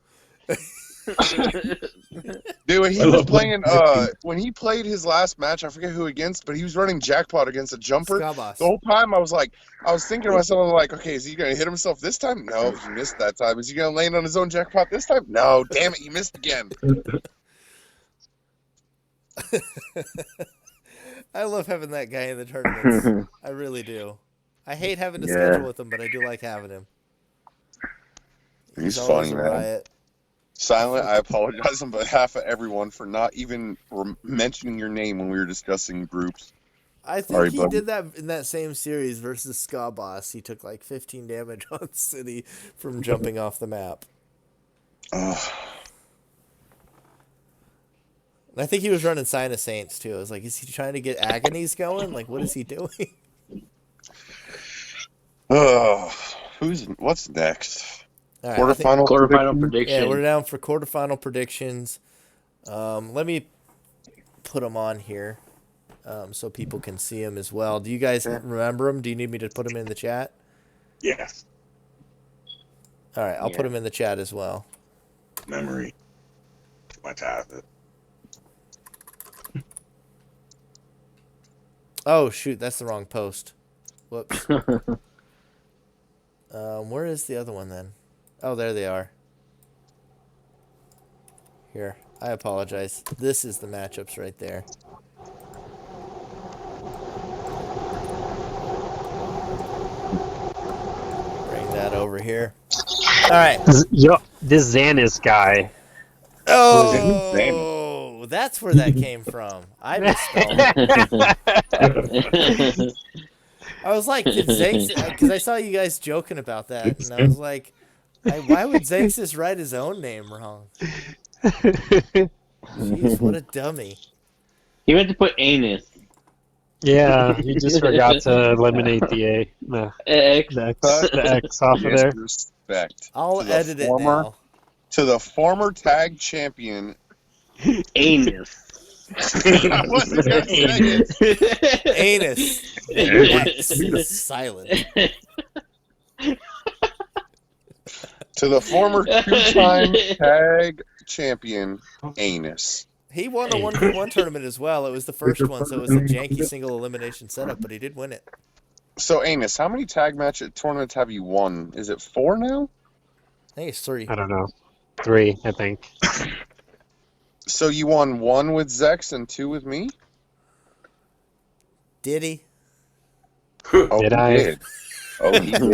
Dude, when he was playing, when he played his last match, I forget who against, but he was running jackpot against a jumper. The whole time I was thinking to myself, I'm like, okay, is he going to hit himself this time? No, he missed that time. Is he going to land on his own jackpot this time? No, damn it, he missed again. I love having that guy in the tournaments. I really do. I hate having to schedule with him, but I do like having him. He's always funny, a man. riot. Silent, I apologize on behalf of everyone for not even mentioning your name when we were discussing groups. I think he did that in that same series versus Ska Boss. He took like 15 damage on City from jumping off the map. I think he was running Sign of Saints too. I was like, is he trying to get agonies going? Like, what is he doing? What's next? All right, quarterfinal prediction. Yeah, we're down for quarterfinal predictions. Let me put them on here so people can see them as well. Do you guys remember them? Do you need me to put them in the chat? Yes. All right, I'll put them in the chat as well. Memory. My tablet. Oh, shoot, that's the wrong post. Whoops. Where is the other one then? Oh, there they are. Here, I apologize. This is the matchups right there. Bring that over here. All right. Yo, this Xanxus guy. Oh, that's where that came from. I misspelled it. I was like, did Xanxus... Because I saw you guys joking about that, and I was like, why would Xanxus write his own name wrong? Jeez, what a dummy. He meant to put anus. Yeah, he just forgot to eliminate the X. The X off of there. Respect. I'll edit it now. To the former tag champion. Anus. I wasn't gonna say it. Anus. X. Silent. To the former two-time tag champion, Anus. He won a 1v1 tournament as well. It was the first one, so it was a janky single elimination setup, but he did win it. So, Anus, how many tag match tournaments have you won? Is it 4 now? I think it's 3. I don't know. 3, I think. So you won 1 with Zex and 2 with me? Did he? Oh, Did he I? did. Oh, he did.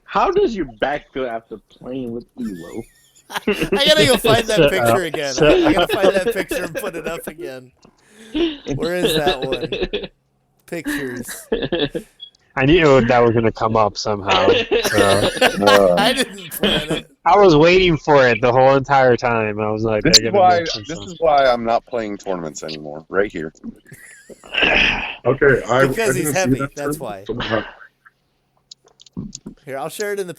How does your back feel after playing with Evo? I gotta go find that picture again. I gotta find that picture and put it up again. Where is that one? Pictures. I knew that was going to come up somehow. So. I didn't plan it. I was waiting for it the whole entire time. I was like, this is why I'm not playing tournaments anymore. Right here. Okay, because he's heavy. That's why. Here, I'll share it in the.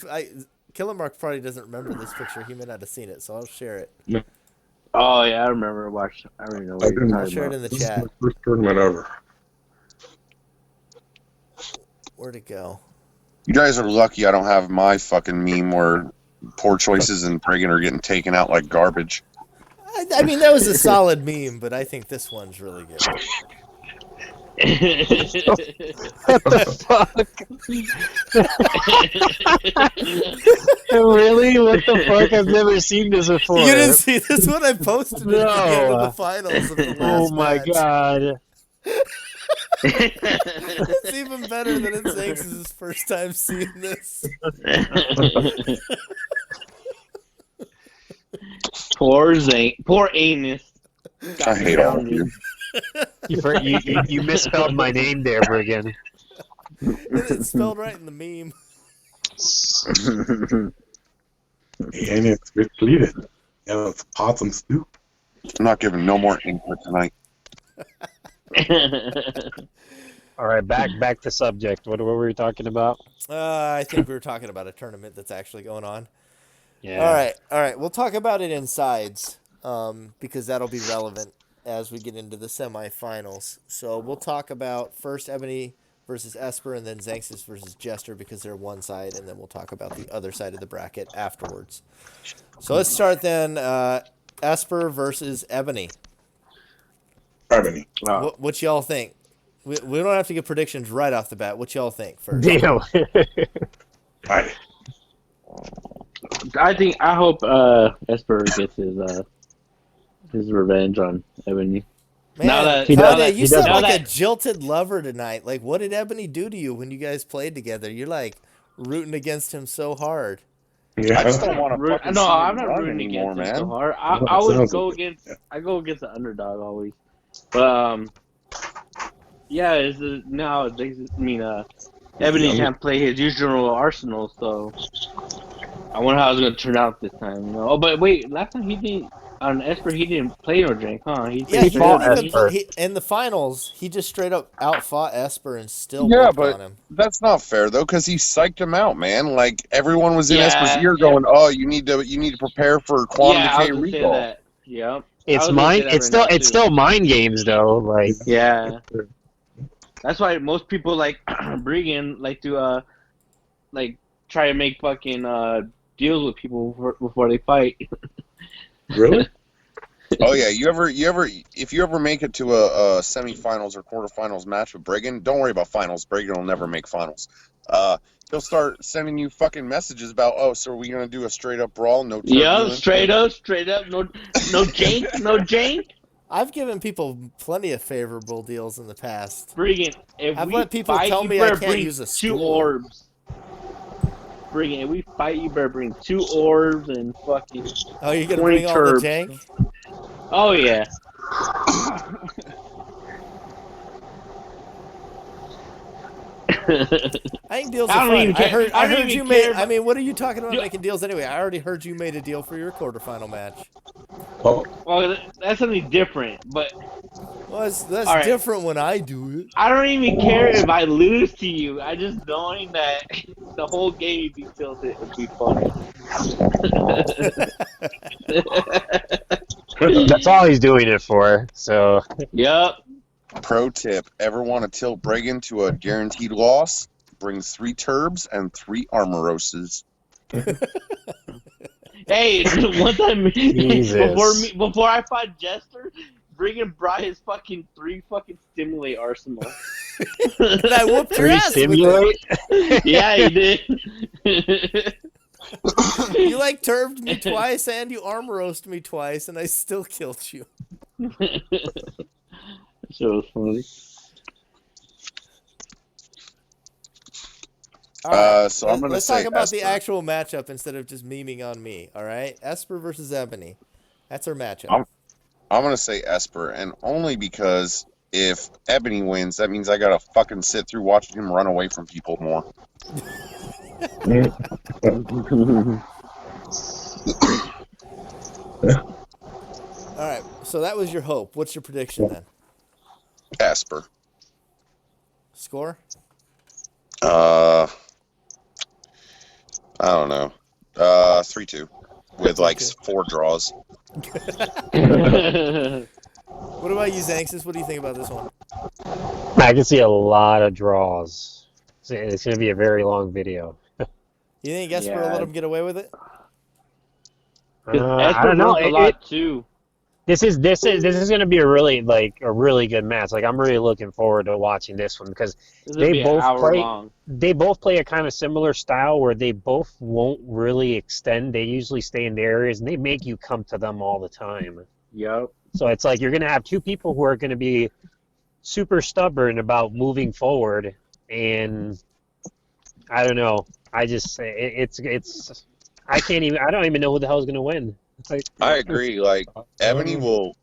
Killermark probably doesn't remember this picture. He may not have seen it, so I'll share it. Oh yeah, I remember watching. I already know what you're talking I'll share it in the This chat. is my first tournament ever. Where'd it go? You guys are lucky I don't have my fucking meme where poor choices and Bregan are getting taken out like garbage. I mean, that was a solid meme, but I think this one's really good. What the fuck? Really? What the fuck? I've never seen this before. You didn't see this one? I posted it at the end of the finals of the last Oh my match. god. It's even better than it's Xanxus' first time seeing this. Poor Anus. I hate all of you. You misspelled my name there, Bregan. It's spelled right in the meme. And it's depleted. Yeah, it's possum stew. I'm not giving no more input tonight. All right, back to subject. What were we talking about? I think we were talking about a tournament that's actually going on. Yeah. All right. We'll talk about it in sides because that'll be relevant as we get into the semifinals. So we'll talk about first Ebony versus Esper and then Xanxus versus Jester because they're one side, and then we'll talk about the other side of the bracket afterwards. So let's start then. Esper versus Ebony. Ebony. What y'all think? We don't have to give predictions right off the bat. What y'all think first? Deal. Hi. I hope Esper gets his revenge on Ebony. Man, you sound like a jilted lover tonight. Like, what did Ebony do to you when you guys played together? You're like rooting against him so hard. Yeah. I just don't want to. No, I'm not rooting against him so hard. I always go against. I go against the underdog always. But yeah, Ebony can't play his usual arsenal, so I wonder how it's gonna turn out this time. You know? Oh, but wait, last time he didn't on Esper. He didn't play no drink, huh? Yeah, He he fought didn't even Esper. in the finals. He just straight up outfought Esper and still Yeah, whooped but on him. that's not fair though, because he psyched him out, man. Like everyone was in Esper's Yeah, ear going, "Oh, you need to prepare for quantum yeah. I decay was gonna say recall." that. Yep. I It's was gonna say mind. that It's right still now, it's too. still mind games though. Like Yeah. That's why most people like Bregan like to like try to make fucking deals with people before they fight. Really? Oh yeah, if you ever make it to a semifinals or quarterfinals match with Bregan, don't worry about finals. Bregan will never make finals. He'll start sending you fucking messages about, oh, so are we gonna do a straight up brawl? No Yeah, turbulence. straight up, no jank, no jank. I've given people plenty of favorable deals in the past. Bregan, if I've we let people fight, tell you me I better can't bring use a 2 stool. orbs. Bregan, if we fight, you better bring 2 orbs and fucking Oh, you're gonna 20 bring all the turbs. jank? Oh yeah. I think deals I are don't fun. even I care- heard. I I don't heard even you made. care I mean, what are you talking about You- making deals anyway? I already heard you made a deal for your quarterfinal match. Oh, Well, that's something different, but Well, that's All right. different when I do it. I don't even care if I lose to you. I just knowing that the whole game would be tilted would be funny. that's all he's doing it for. So Yup. Pro tip: ever want to tilt Bregan to a guaranteed loss? Bring 3 turbs and 3 armoroses. Hey, one time Jesus. before I fought Jester, Bregan brought his fucking 3 fucking stimulate arsenal. And I whooped your ass with Re-stimulate? it. Yeah, he did. You like turbed me twice and you armorosed me twice, and I still killed you. So was funny. All right, So I'm gonna let's say talk about the Esper. actual matchup instead of just memeing on me. All right, Esper versus Ebony. That's our matchup. I'm gonna say Esper, and only because if Ebony wins, that means I gotta fucking sit through watching him run away from people more. All right, so that was your hope. What's your prediction then? Esper. Score? I don't know. 3-2 with like 4 draws. What about you, Xanxus? What do you think about this one? I can see a lot of draws. It's going to be a very long video. You think Esper will let him get away with it? I don't know. A lot too. This is going to be a really good match. Like I'm really looking forward to watching this one because they both play a kind of similar style where they both won't really extend. They usually stay in the areas and they make you come to them all the time. Yep. So it's like you're going to have 2 people who are going to be super stubborn about moving forward, and I don't know. I just I don't even know who the hell is going to win. I agree. Like Ebony will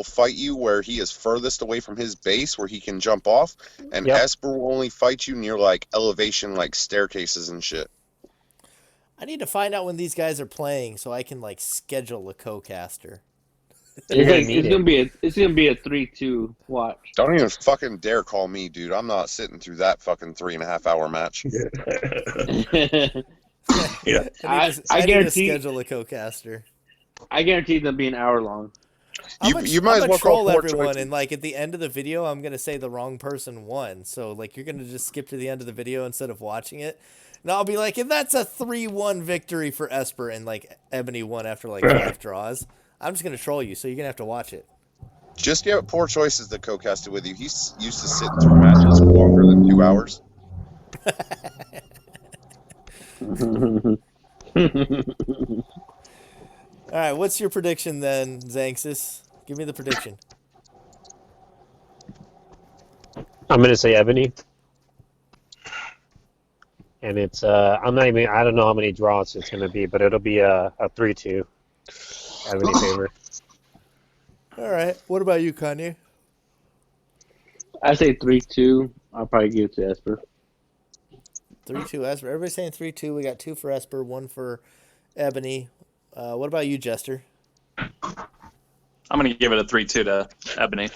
fight you where he is furthest away from his base, where he can jump off, and Esper will only fight you near like elevation, like staircases and shit. I need to find out when these guys are playing so I can like schedule a co-caster. It's gonna be a 3-2 watch. Don't even fucking dare call me, dude. I'm not sitting through that fucking 3.5 hour match. Yeah. I I need to guarantee schedule a co-caster. I guarantee it'll be an hour long. You might as well troll call everyone, choices. and like at the end of the video, I'm gonna say the wrong person won. So like you're gonna just skip to the end of the video instead of watching it, and I'll be like, and that's a 3-1 victory for Esper, and like Ebony won after like 5 draws. I'm just gonna troll you, so you're gonna have to watch it. Just get Poor Choices that co-casted with you. He's used to sitting through matches for longer than 2 hours. All right, what's your prediction then, Xanxus? Give me the prediction. I'm gonna say Ebony, and it's I don't know how many draws it's gonna be, but it'll be a 3-2 Ebony favor. All right, what about you, Kanye? I say 3-2. I'll probably give it to Esper. 3-2 Esper. Everybody's saying 3-2. We got 2 for Esper, 1 for Ebony. What about you, Jester? I'm going to give it a 3-2 to Ebony.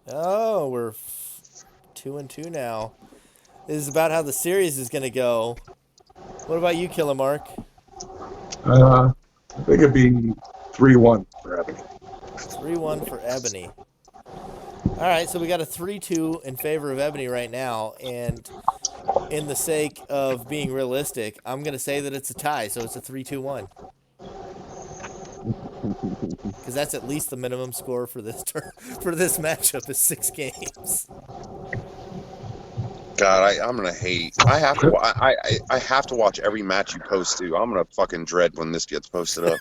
Oh, we're 2-2 now. This is about how the series is going to go. What about you, Killermark? I think it'd be 3-1 for Ebony. 3-1 for Ebony. All right, so we got a 3-2 in favor of Ebony right now, and in the sake of being realistic, I'm going to say that it's a tie, so it's a 3-2-1. Because that's at least the minimum score for this for this matchup is 6 games. God, I'm gonna hate. I have to. I have to watch every match you post too. I'm gonna fucking dread when this gets posted up.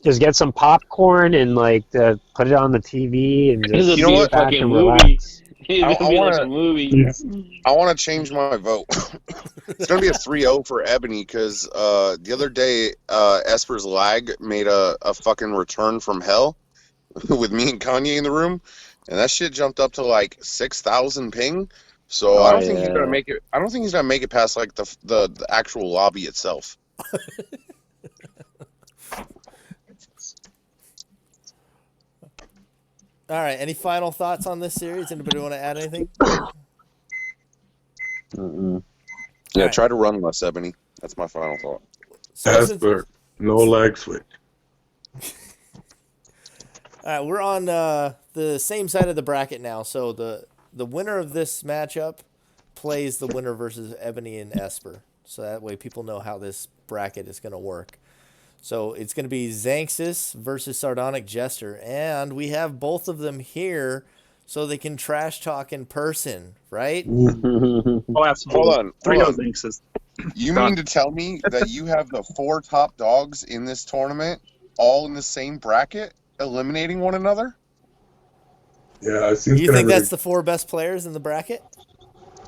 Just get some popcorn and put it on the TV and just You know what? back Fucking and movie. relax. It's gonna be like a movie. I want to change my vote. It's gonna be a 3-0 for Ebony because the other day Esper's lag made a fucking return from hell with me and Kanye in the room, and that shit jumped up to like 6,000 ping. So I don't think he's gonna make it. I don't think he's gonna make it past like the actual lobby itself. All right, any final thoughts on this series? Anybody want to add anything? Yeah, right. try to run less, Ebony. That's my final thought. So Esper, no lag switch. all right, we're on the same side of the bracket now. So the winner of this matchup plays the winner versus Ebony and Esper. So that way people know how this bracket is going to work. So it's going to be Xanxus versus Sardonic Jester. And we have both of them here so they can trash talk in person, right? Oh, absolutely. Hold on. 3-0 Xanxus. You mean to tell me that you have the 4 top dogs in this tournament all in the same bracket, eliminating one another? Yeah, it seems You kinda think that's rigged. the 4 best players in the bracket?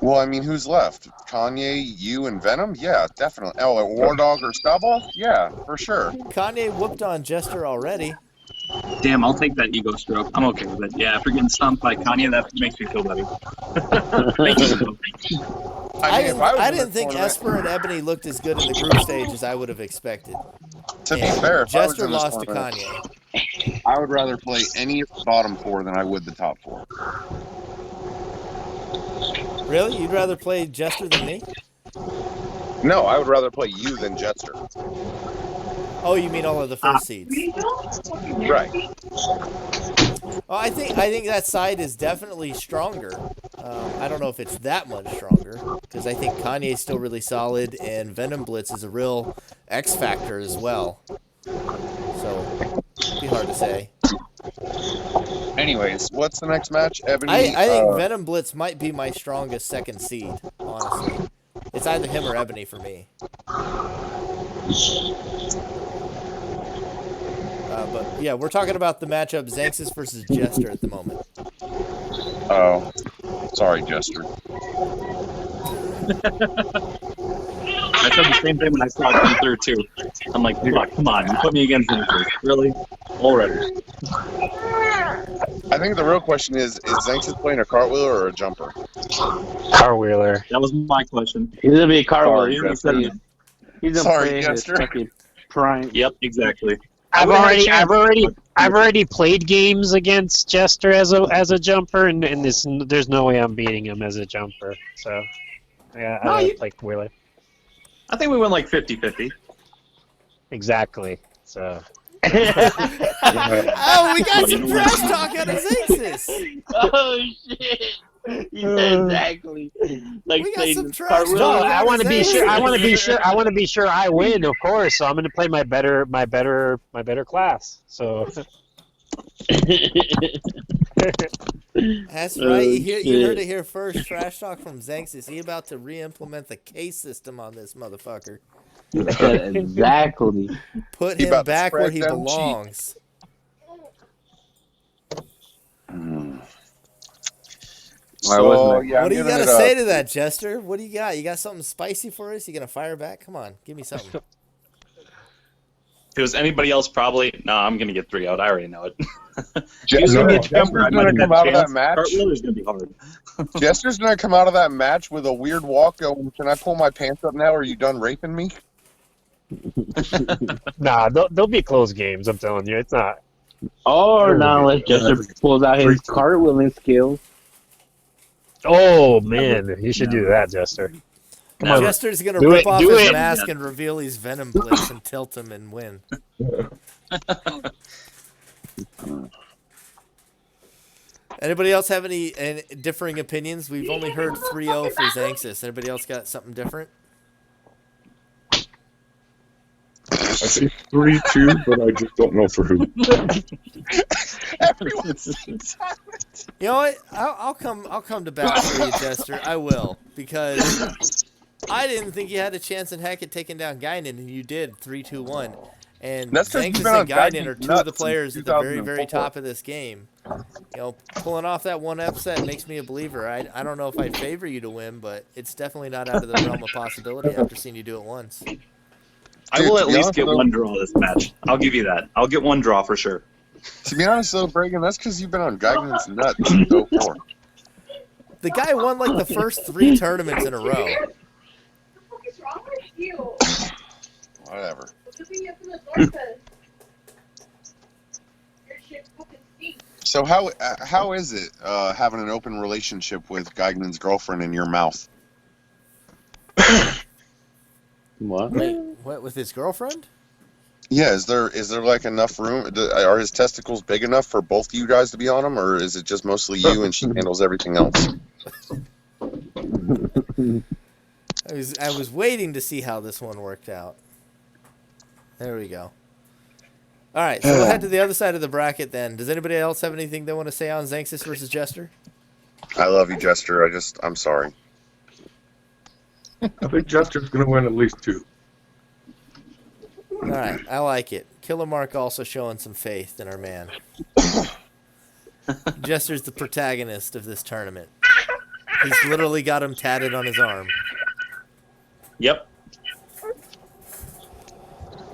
Well, I mean, who's left? Kanye, you, and Venom? Yeah, definitely. Oh, War Dog or Stubble? Yeah, for sure. Kanye whooped on Jester already. Damn, I'll take that ego stroke. I'm okay with it. Yeah, if you're getting stumped by Kanye, that makes me feel better. Thank you. I didn't think Esper and Ebony looked as good in the group stage as I would have expected. To be fair, if I was Jester in this lost to tournament, Kanye. I would rather play any of the bottom 4 than I would the top 4. Really? You'd rather play Jester than me? No, I would rather play you than Jester. Oh, you mean all of the first seeds? Right. Well, I think that side is definitely stronger. I don't know if it's that much stronger because I think Kanye's still really solid and Venom Blitz is a real X factor as well. So it'd be hard to say. Anyways, what's the next match? Ebony. I think Venom Blitz might be my strongest second seed. Honestly, it's either him or Ebony for me. But yeah, we're talking about the matchup Xanxus versus Jester at the moment. Oh, sorry, Jester. I said the same thing when I saw it come through, too. I'm like, fuck, come on, you put me against Xanxus. Really? Already. I think the real question is Xanxus playing a cartwheel or a jumper? Carwheeler. That was my question. He's gonna be a car Sorry, warrior. Jester. He's gonna Sorry, play his Jester. fucking prime. Yep, exactly. I've already played games against Jester as a jumper, and there's no way I'm beating him as a jumper. So yeah, I would play Wheeler. I think we went like 50-50. Exactly. So. Oh, we got some trash talk out of Xanxus. Oh shit! Yeah, exactly. Like We got saying some the trash cartwheel. talk. No, I want to be sure. I want to be sure I win, of course. So I'm going to play my better class. So. That's right. You heard it here first. Trash talk from Xanxus. He about to re-implement the case system on this motherfucker. Exactly. Put He him about to back where spread he them belongs. So, yeah, What do you got to say to that, Jester? What do you got? You got something spicy for us? You gonna fire back? Come on, give me something. it was anybody else, probably. No, I'm gonna get 3 out. I already know it. Jester's gonna be a Jester's jumper. I gonna might come have out of that chance. match. Cartwheel is gonna be hard. Jester's gonna come out of that match with a weird walk going, "Can I pull my pants up now? Are you done raping me?" Nah, they'll be close games. I'm telling you, it's not. Or now unless Jester pulls out his cartwheeling skills. Oh man, you should do that, Jester. Come on, Jester's gonna Do rip it, off do his it. mask and reveal his venom blitz and tilt him and win. Anybody else have any differing opinions? We've only heard 3-0 for Xanxus. Anybody else got something different? I say 3-2, but I just don't know for who. Everyone's silent. You know what? I'll come to bat for you, Jester. I will, because I didn't think you had a chance in heck at taking down Guinan, and you did 3-2-1. And That's 'cause you've Xanxus been on and Guinan Guinan's are two nuts of the since players at the very, very 2004. top of this game. You know, pulling off that one upset makes me a believer. I don't know if I'd favor you to win, but it's definitely not out of the realm of possibility after seeing you do it once. I will to at be least honest, get though- 1 draw this match. I'll give you that. I'll get 1 draw for sure. To be honest, though, Bregan, that's because you've been on Geigen's nuts since 04. The guy won like the first 3 tournaments in a row. What the fuck is wrong with you? Whatever. Looking up in the door says, your shit fucking stinks. So how is it having an open relationship with Geigen's girlfriend in your mouth? What? Wait, what, with his girlfriend? Yeah, is there like enough room? Are his testicles big enough for both of you guys to be on them, or is it just mostly you and she handles everything else? I was waiting to see how this one worked out. There we go. All right, so we'll head to the other side of the bracket then. Does anybody else have anything they want to say on Xanxus versus Jester? I love you, Jester. I'm sorry. I think Jester's going to win at least 2. All right, I like it. Killermark also showing some faith in our man. Jester's the protagonist of this tournament. He's literally got him tatted on his arm. Yep.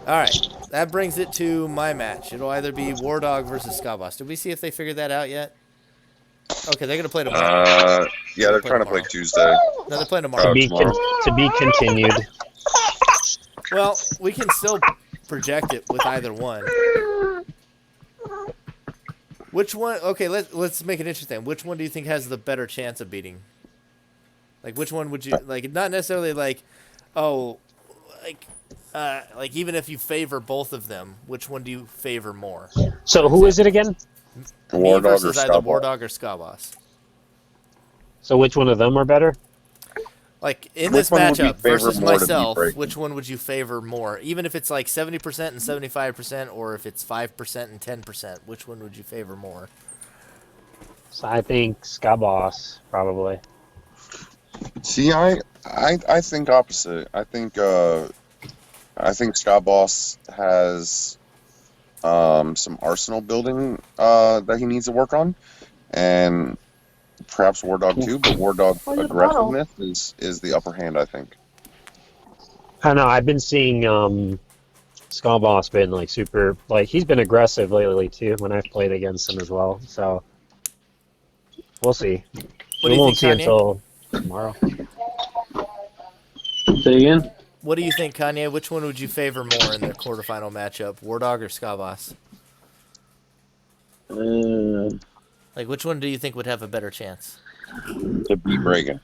All right, that brings it to my match. It'll either be War Dog versus Skaboss. Did we see if they figured that out yet? Okay, they're gonna play tomorrow. Yeah, they're trying to play Tuesday. No, they're playing tomorrow. To be continued. Well, we can still project it with either one. Which one? Okay, let's make it interesting. Which one do you think has the better chance of beating? Like, which one would you like? Not necessarily like, oh, like even if you favor both of them, which one do you favor more? So who is it again? War Me Dog or versus either War Skaboss. Dog or Skaboss. So which one of them are better? Like in Which this one would you matchup favor versus more to beat myself, Bregan? which one would you favor more? Even if it's like 70% and 75%, or if it's 5% and 10%, which one would you favor more? So I think Skaboss, probably. See, I think opposite. I think Skaboss has some arsenal building that he needs to work on, and perhaps War Dog too. But War Dog aggressiveness is the upper hand, I think. I don't know. I've been seeing Skaboss been like super, like he's been aggressive lately too when I've played against him as well. So we'll see. What do We you won't think, see Kanye? until tomorrow. Say again? What do you think, Kanye? Which one would you favor more in the quarterfinal matchup, War Dog or Skaboss? Like, which one do you think would have a better chance? To beat Bregan.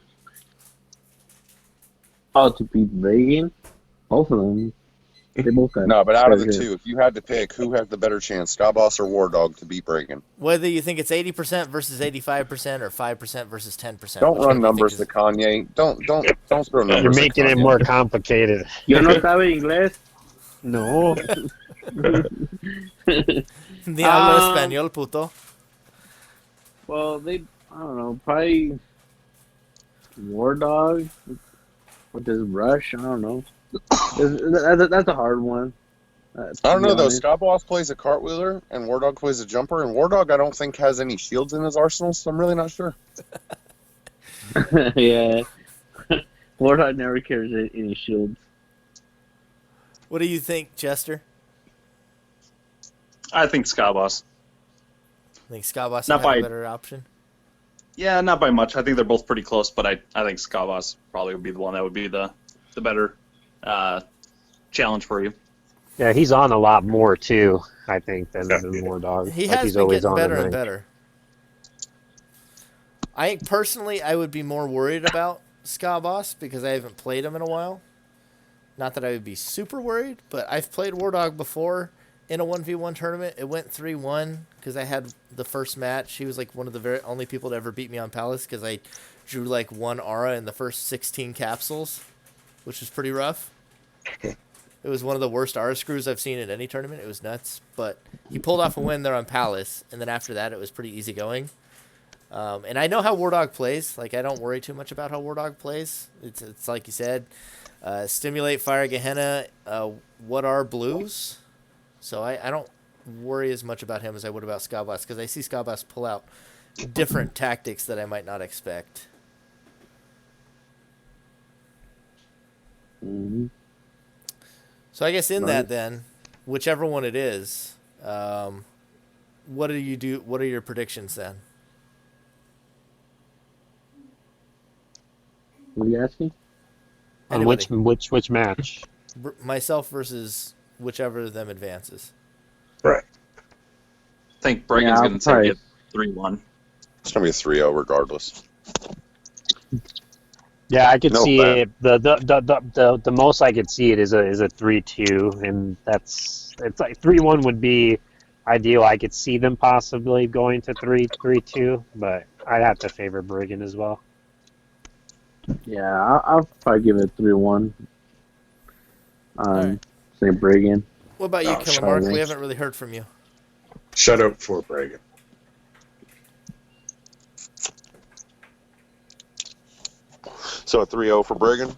To beat Bregan? Both of them. They both got No, but out of the very two, if you had to pick, who has the better chance, Skaboss or War Dog, to beat Bregan? Whether you think it's 80% versus 85% or 5% versus 10%. Don't which one run do you numbers to think Kanye. Don't throw numbers. You're at making it Kanye. more complicated. Yo no sabe inglés? No. Ni hablo español, puto. Well, I don't know, probably War Dog with his rush. I don't know. That's a hard one. I don't know though. Skaboss plays a cartwheeler and War Dog plays a jumper, and War Dog I don't think has any shields in his arsenal, so I'm really not sure. Yeah. War Dog never carries any shields. What do you think, Jester? I think Ska Boss. I think Ska Boss Not had a by- better option. Yeah, not by much. I think they're both pretty close, but I think Ska Boss probably would be the one that would be the better challenge for you. Yeah, he's on a lot more too, I think, than War Dog. He Like, has he's been always getting on better at and night. better. I think personally I would be more worried about Ska Boss because I haven't played him in a while. Not that I would be super worried, but I've played War Dog before in a 1v1 tournament. It went 3-1 because I had the first match. He was like one of the very only people to ever beat me on Palace because I drew like one aura in the first 16 capsules, which was pretty rough. It was one of the worst aura screws I've seen in any tournament. It was nuts, but he pulled off a win there on Palace, and then after that it was pretty easy going. And I know how War Dog plays. Like, I don't worry too much about how War Dog plays. It's like you said, stimulate, fire, Gehenna, what are blues? So I don't worry as much about him as I would about Ska Boss because I see Ska Boss pull out different tactics that I might not expect. Mm-hmm. So I guess in Right. that then, whichever one it is, what do you do? What are your predictions then? What are you asking? On Anybody. which match? Myself versus whichever of them advances. Right. I think Bregan's I'll going to take it 3-1. It's gonna be a 3-0 regardless. Yeah, I could No see bad. it. The most I could see it is a 3-2, and it's like 3-1 would be ideal. I could see them possibly going to 3-2, but I'd have to favor Bregan as well. Yeah, I'll probably give it 3-1. Alright. Say Bregan. What about you, Oh, Killermark? sorry. We haven't really heard from you. Shut up for Bregan. So a 3-0 for Bregan?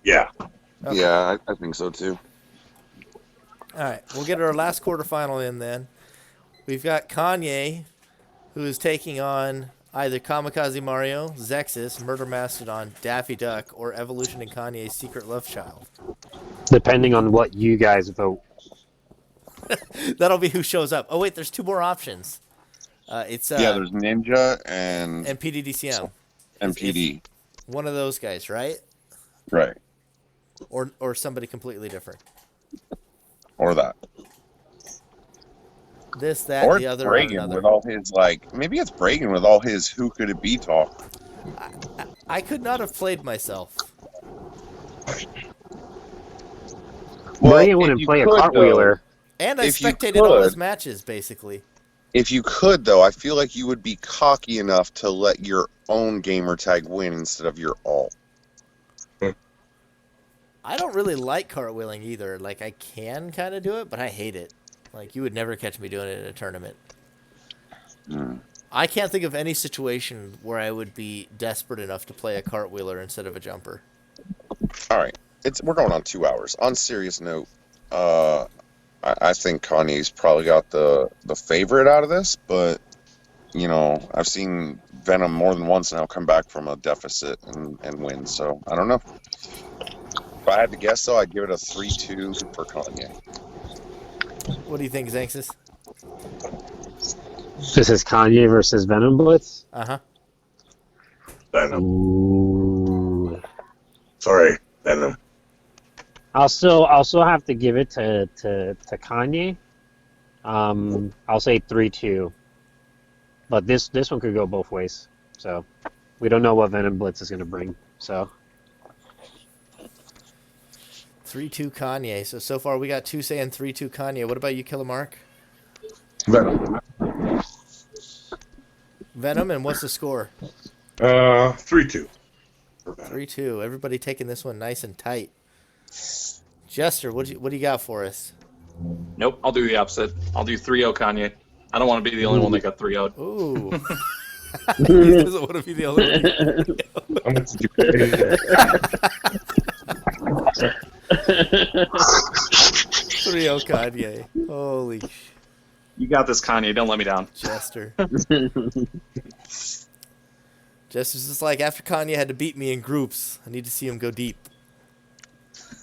Yeah. Okay. Yeah, I think so too. All right, we'll get our last quarterfinal in then. We've got Kanye, who is taking on either Kamikaze Mario, Xanxus, Murder Mastodon, Daffy Duck, or Evolution and Kanye's Secret Love Child. Depending on what you guys vote. That'll be who shows up. Oh, wait, there's two more options. It's Yeah, there's Ninja and PDDCM. MPD. One of those guys, right? Right. Or somebody completely different. Or that. This, that, Or the it's other, or Bregan another. with all his, like, maybe it's Bregan with all his who could it be talk. I could not have played myself. Bregan if wouldn't you play a could, cartwheeler. And I If you spectated all his could- matches, basically. If you could, though, I feel like you would be cocky enough to let your own gamer tag win instead of your all. I don't really like cartwheeling either. Like, I can kind of do it, but I hate it. Like, you would never catch me doing it in a tournament. I can't think of any situation where I would be desperate enough to play a cartwheeler instead of a jumper. All right, we're going on 2 hours. On serious note, I think Kanye's probably got the favorite out of this, but you know, I've seen Venom more than once now come back from a deficit and win. So I don't know. If I had to guess, though, I'd give it a 3-2 for Kanye. What do you think, Xanxus? This is Kanye versus Venom Blitz. Uh-huh. Venom. Ooh. Sorry, Venom. I'll still have to give it to Kanye. I'll say 3-2. But this one could go both ways. So we don't know what Venom Blitz is going to bring. So 3-2 Kanye. So far we got two saying 3-2 Kanye. What about you, Killermark? Venom. Venom, and what's the score? 3-2. 3-2. Everybody taking this one nice and tight. Jester, what do you got for us? Nope, I'll do the opposite. I'll do 3-0 Kanye. I don't want to be the only one that got 3-0'd. Ooh. He doesn't want to be the only one. How much did you pay? 3-0 Kanye. Holy You got this, Kanye. Don't let me down. Jester. Jester's just like, after Kanye had to beat me in groups, I need to see him go deep.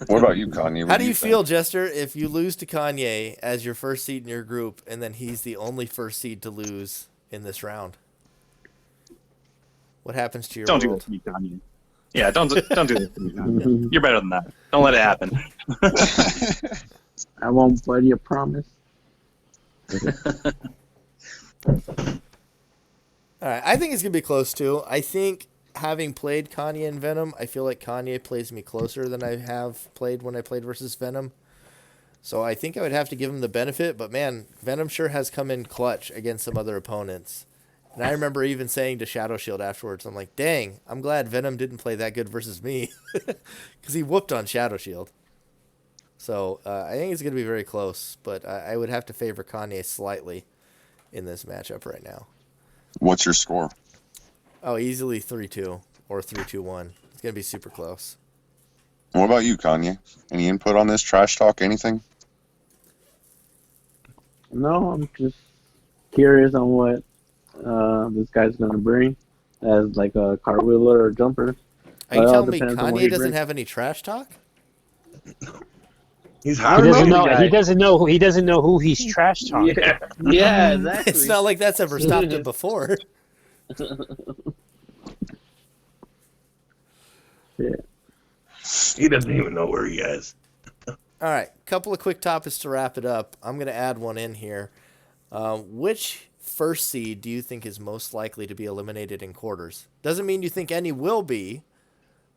What about you, Kanye? What How do you think? feel, Jester, if you lose to Kanye as your first seed in your group, and then he's the only first seed to lose in this round? What happens to your Don't do world? that to me, Kanye. Yeah, don't do that to me, Kanye. You're better than that. Don't let it happen. I won't, buddy. I promise. All right, I think it's gonna be close too. I think having played Kanye and Venom, I feel like Kanye plays me closer than I have played when I played versus Venom. So I think I would have to give him the benefit, but man, Venom sure has come in clutch against some other opponents. And I remember even saying to Shadow Shield afterwards, I'm like, dang, I'm glad Venom didn't play that good versus me. Because he whooped on Shadow Shield. So I think it's going to be very close, but I would have to favor Kanye slightly in this matchup right now. What's your score? Oh, easily 3-2 or 3-2-1. It's going to be super close. What about you, Kanye? Any input on this trash talk? Anything? No, I'm just curious on what this guy's gonna bring as like a cartwheeler or jumper. Are you It all telling me depends on what Kanye he doesn't brings. have any trash talk? He's He hiring doesn't up. know. He doesn't know. He doesn't know who he's trash talking. Yeah, exactly. It's not like that's ever stopped him before. Yeah. He doesn't even know where he is. All right, couple of quick topics to wrap it up. I'm going to add one in here. Which first seed do you think is most likely to be eliminated in quarters? Doesn't mean you think any will be,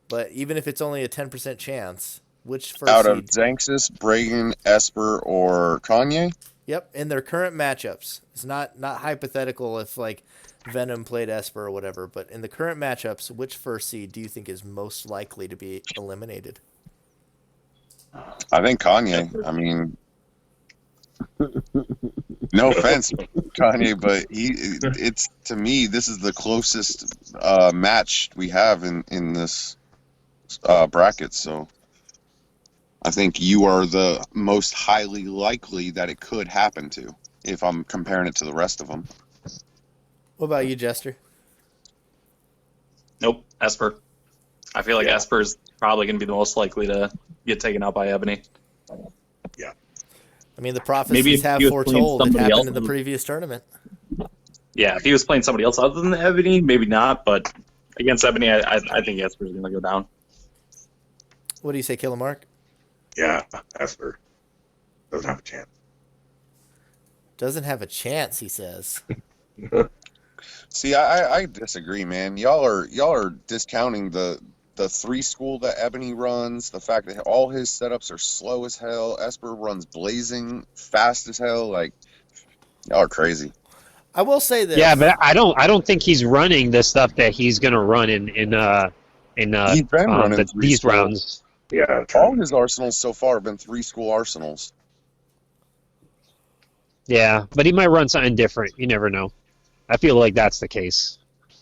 but even if it's only a 10% chance, which first Out seed? of Xanxus, Bregan, Esper, or Kanye? Yep, in their current matchups. It's not hypothetical if like Venom played Esper or whatever, but in the current matchups, which first seed do you think is most likely to be eliminated? I think Kanye. I mean, no offense, Kanye, but it's to me this is the closest match we have in this bracket. So I think you are the most highly likely that it could happen to, if I'm comparing it to the rest of them. What about you, Jester? Nope, Esper. I feel like Esper's probably going to be the most likely to get taken out by Ebony. I mean, the Maybe prophecies if have he was playing foretold it somebody happened else in the previous tournament. Yeah, if he was playing somebody else other than Ebony, maybe not. But against Ebony, I think Esper's going to go down. What do you say, Killermark? Yeah, Esper doesn't have a chance. Doesn't have a chance, he says. See, I disagree, man. Y'all are discounting the 3 school that Ebony runs, the fact that all his setups are slow as hell. Esper runs blazing fast as hell. Like, y'all are crazy. I will say this. Yeah, but I don't think he's running the stuff that he's gonna run in He's been running these rounds. Yeah, all his arsenals so far have been 3 school arsenals. Yeah, but he might run something different. You never know. I feel like that's the case.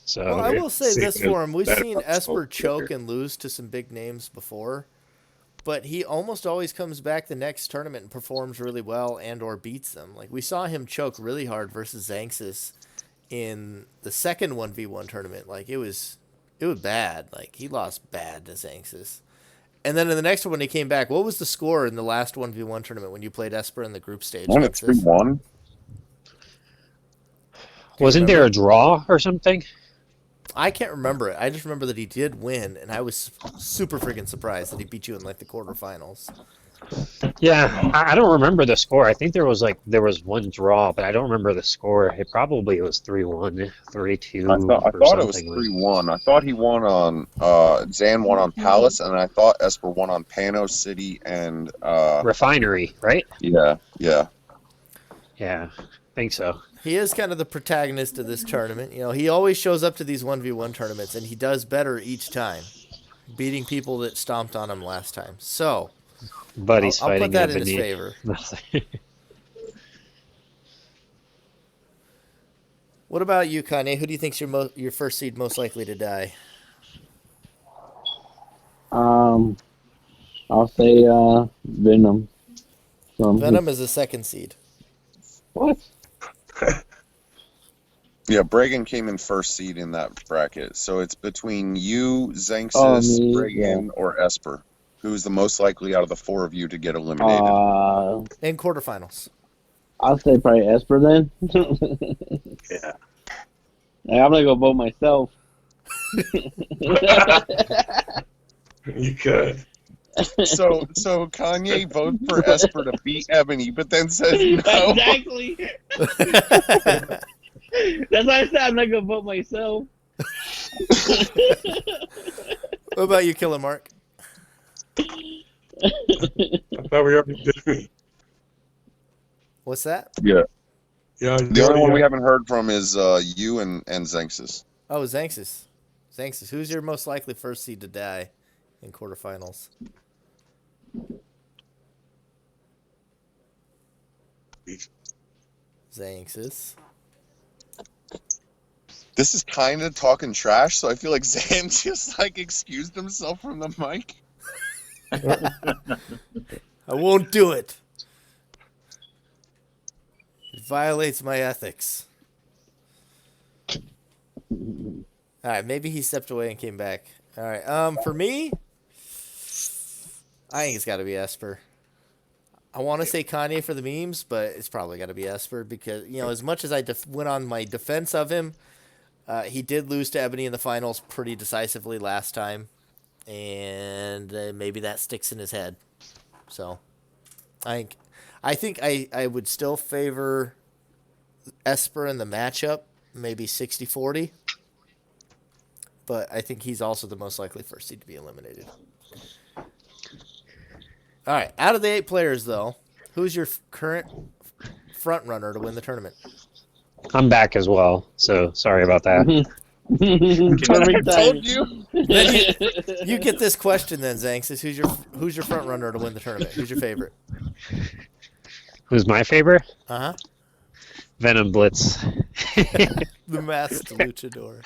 So Well, I will say this for him. We've Better seen not Esper smoke choke liquor. and lose to some big names before, but he almost always comes back the next tournament and performs really well and or beats them. Like we saw him choke really hard versus Xanxus in the second 1v1 tournament. Like it was bad. Like he lost bad to Xanxus. And then in the next one he came back. What was the score in the last 1v1 tournament when you played Esper in the group stage? Wasn't it Xanxus? 3-1? wasn't there a draw or something? I can't remember it. I just remember that he did win, and I was super freaking surprised that he beat you in like the quarterfinals. Yeah, I don't remember the score. I think there was one draw, but I don't remember the score. It probably was 3-1, 3-2. I thought it was 3-1. I thought he won on Zan won on Palace, and I thought Esper won on Pano City and Refinery, right? yeah. Yeah, I think so. He is kind of the protagonist of this tournament. You know, he always shows up to these 1v1 tournaments, and he does better each time, beating people that stomped on him last time. So, But he's I'll fighting put that in his Ebony. favor. What about you, Kanye? Who do you think's your first seed most likely to die? I'll say Venom. Venom is the second seed. What? Yeah, Bregan came in first seed in that bracket, so it's between you, Xanxus, me, Bregan, or Esper. Who's the most likely out of the four of you to get eliminated? In quarterfinals. I'll say probably Esper then. Yeah. I'm gonna go vote myself. You could. So Kanye votes for Esper to beat Ebony, but then says no. Exactly. That's why I said I'm not gonna vote myself. What about you, Killermark? I thought we already did me. What's that? Yeah. The only one we haven't heard from is you and Xanxus. Oh, Xanxus. Xanxus, who's your most likely first seed to die in quarterfinals? Xanxus. This is kind of talking trash, so I feel like Zan just like excused himself from the mic. I won't do it. It violates my ethics. All right, maybe he stepped away and came back. All right, for me, I think it's got to be Esper. I want to say Kanye for the memes, but it's probably got to be Esper because, you know, as much as I went on my defense of him, he did lose to Ebony in the finals pretty decisively last time, and maybe that sticks in his head. So, I think I would still favor Esper in the matchup, maybe 60-40, but I think he's also the most likely first seed to be eliminated. All right, out of the 8 players, though, who's your current front runner to win the tournament? I'm back as well, so sorry about that. Every time. Told you. You get this question then, Xanxus. Who's your front runner to win the tournament? Who's your favorite? Who's my favorite? Uh-huh. Venom Blitz. The masked luchador.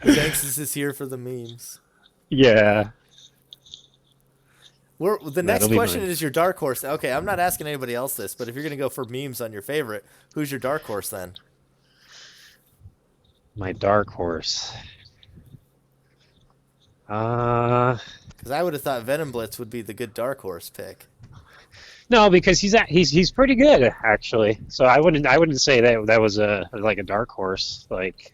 Xanxus is here for the memes. Yeah. The next That'll be question mine. is your dark horse. Okay, I'm not asking anybody else this, but if you're going to go for memes on your favorite, who's your dark horse then? My dark horse. Because I would have thought Venom Blitz would be the good dark horse pick. No, because he's pretty good actually. So I wouldn't say that was a dark horse. Like,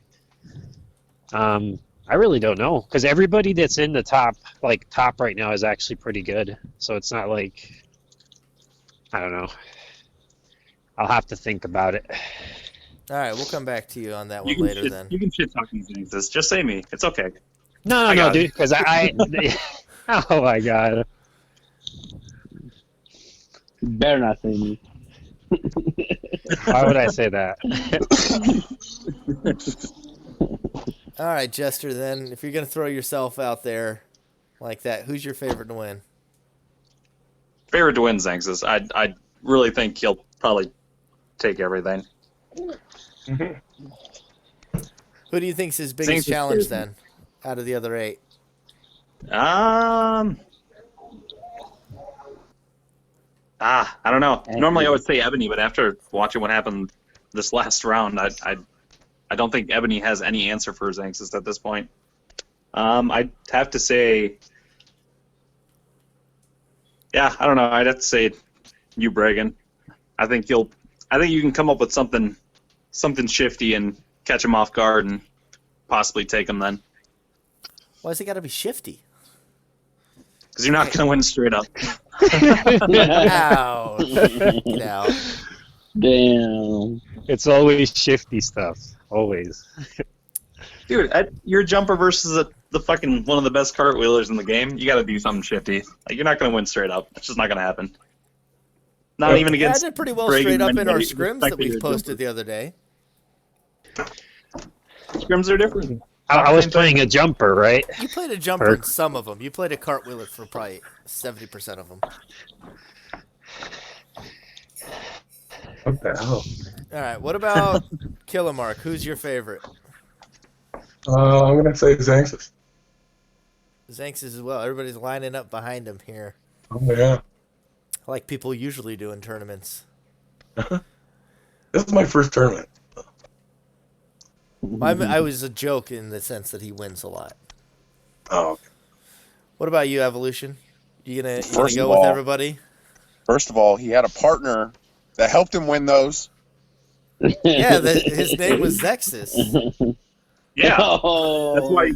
I really don't know because everybody that's in the top right now is actually pretty good. So it's not like, I don't know. I'll have to think about it. All right, we'll come back to you on that one later then. You can shit talk these things. Just say me. It's okay. No, dude, because I oh my god. You better not say me. Why would I say that? All right, Jester, then, if you're going to throw yourself out there like that, who's your favorite to win? Favorite to win, Xanxus. I really think he'll probably take everything. Who do you think's his biggest Xanxus challenge is- then, out of the other 8? I don't know. Normally I would say Ebony, but after watching what happened this last round, I don't think Ebony has any answer for Xanxus at this point. I'd have to say, yeah, I don't know. I'd have to say you, Bregan. I think you can come up with something shifty and catch him off guard and possibly take him then. Why's it got to be shifty? Because you're not going to win straight up. Ow. Get out. Damn. It's always shifty stuff. Always. Dude, your jumper versus the fucking one of the best cartwheelers in the game, you got to do something shifty. Like, you're not going to win straight up. It's just not going to happen. Not even Yeah, I against. did pretty well Bregan straight up in when our they scrims that respected we your posted the other day. Scrims are different. I was playing a jumper, right? You played a jumper in some of them. You played a cartwheeler for probably 70% of them. What the hell? All right, what about Killermark? Who's your favorite? I'm gonna say Xanxus. Xanxus as well. Everybody's lining up behind him here, Oh yeah. like people usually do in tournaments. This is my first tournament. I was a joke in the sense that he wins a lot. Oh, okay. What about you, Evolution? You gonna First go of with all- everybody? First of all, he had a partner that helped him win those. Yeah, his name was Xanxus. Yeah, Oh, that's why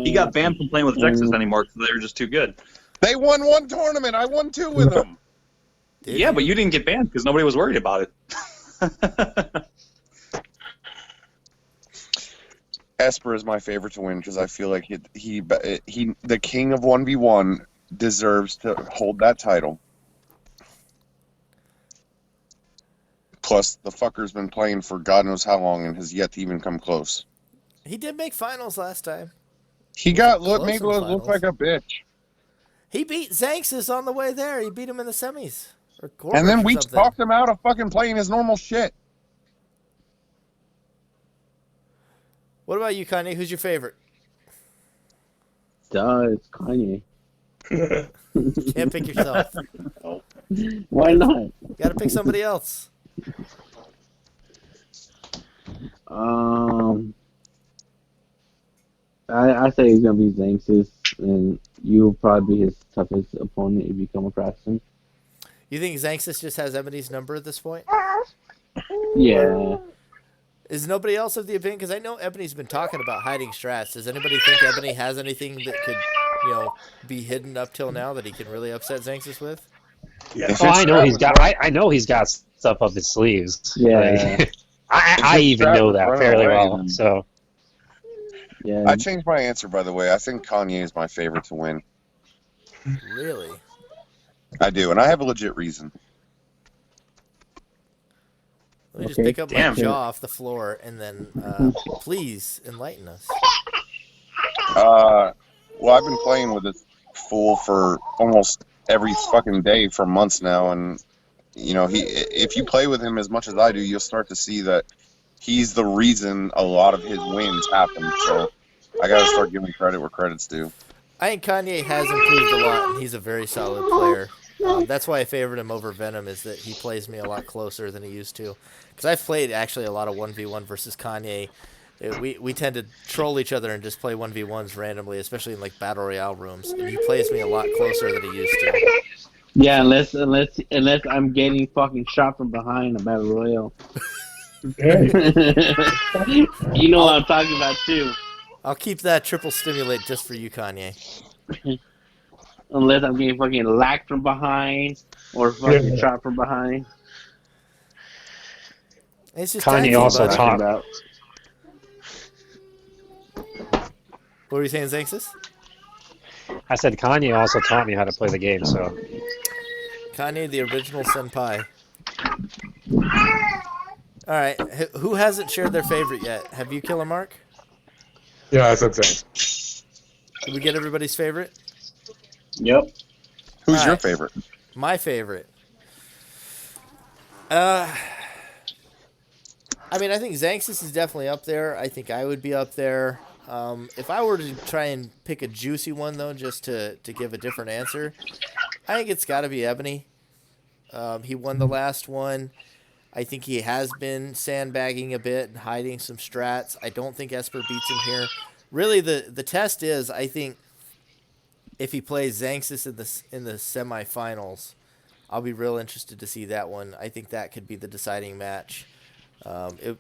he got damn. banned from playing with Xanxus anymore because they were just too good. They won one tournament. I won 2 with them. Did Yeah, you? but you didn't get banned because nobody was worried about it. Esper is my favorite to win because I feel like he, the king of 1v1, deserves to hold that title. Plus, the fucker's been playing for God knows how long and has yet to even come close. He did make finals last time. He got Close made in look finals. like a bitch. He beat Xanxus on the way there. He beat him in the semis. Or quarters And then or we something. talked him out of fucking playing his normal shit. What about you, Kanye? Who's your favorite? Duh, it's Kanye. Can't pick yourself. Why not? Got to pick somebody else. I say he's gonna be Xanxus, and you'll probably be his toughest opponent if you come across him. You think Xanxus just has Ebony's number at this point? Yeah. Is nobody else of the opinion? Because I know Ebony's been talking about hiding strats. Does anybody think Ebony has anything that could, be hidden up till now that he can really upset Xanxus with? Yeah. Oh, I know he's got. I know he's got stuff up his sleeves. Yeah. Like, I even know that fairly well. So Yeah. I changed my answer, by the way. I think Kanye is my favorite to win. Really? I do, and I have a legit reason. Let me just Okay. pick up my Damn. jaw off the floor and then please enlighten us. Well, I've been playing with this fool for almost every fucking day for months now, and if you play with him as much as I do, you'll start to see that he's the reason a lot of his wins happen. So I gotta start giving credit where credit's due. I think Kanye has improved a lot, and he's a very solid player. That's why I favored him over Venom, is that he plays me a lot closer than he used to. Because I've played actually a lot of 1v1 versus Kanye. We tend to troll each other and just play 1v1s randomly, especially in like battle royale rooms. And he plays me a lot closer than he used to. Yeah, unless I'm getting fucking shot from behind a battle royale. Hey, You know what I'm talking about too. I'll keep that triple stimulate just for you, Kanye. Unless I'm getting fucking lacked from behind or fucking Yeah. shot from behind. It's just Kanye tag team, also buddy. taught. What were you saying, Xanxus? I said Kanye also taught me how to play the game. So Kanye, the original senpai. All right, who hasn't shared their favorite yet? Have you, Killermark? yeah, I said same. Did we get everybody's favorite? Yep. Who's your Alright. favorite? My favorite. I think Xanxus is definitely up there. I think I would be up there. If I were to try and pick a juicy one, though, just to give a different answer, I think it's got to be Ebony. He won the last one. I think he has been sandbagging a bit and hiding some strats. I don't think Esper beats him here. Really, the test is, I think, if he plays Xanxus in the semifinals, I'll be real interested to see that one. I think that could be the deciding match. It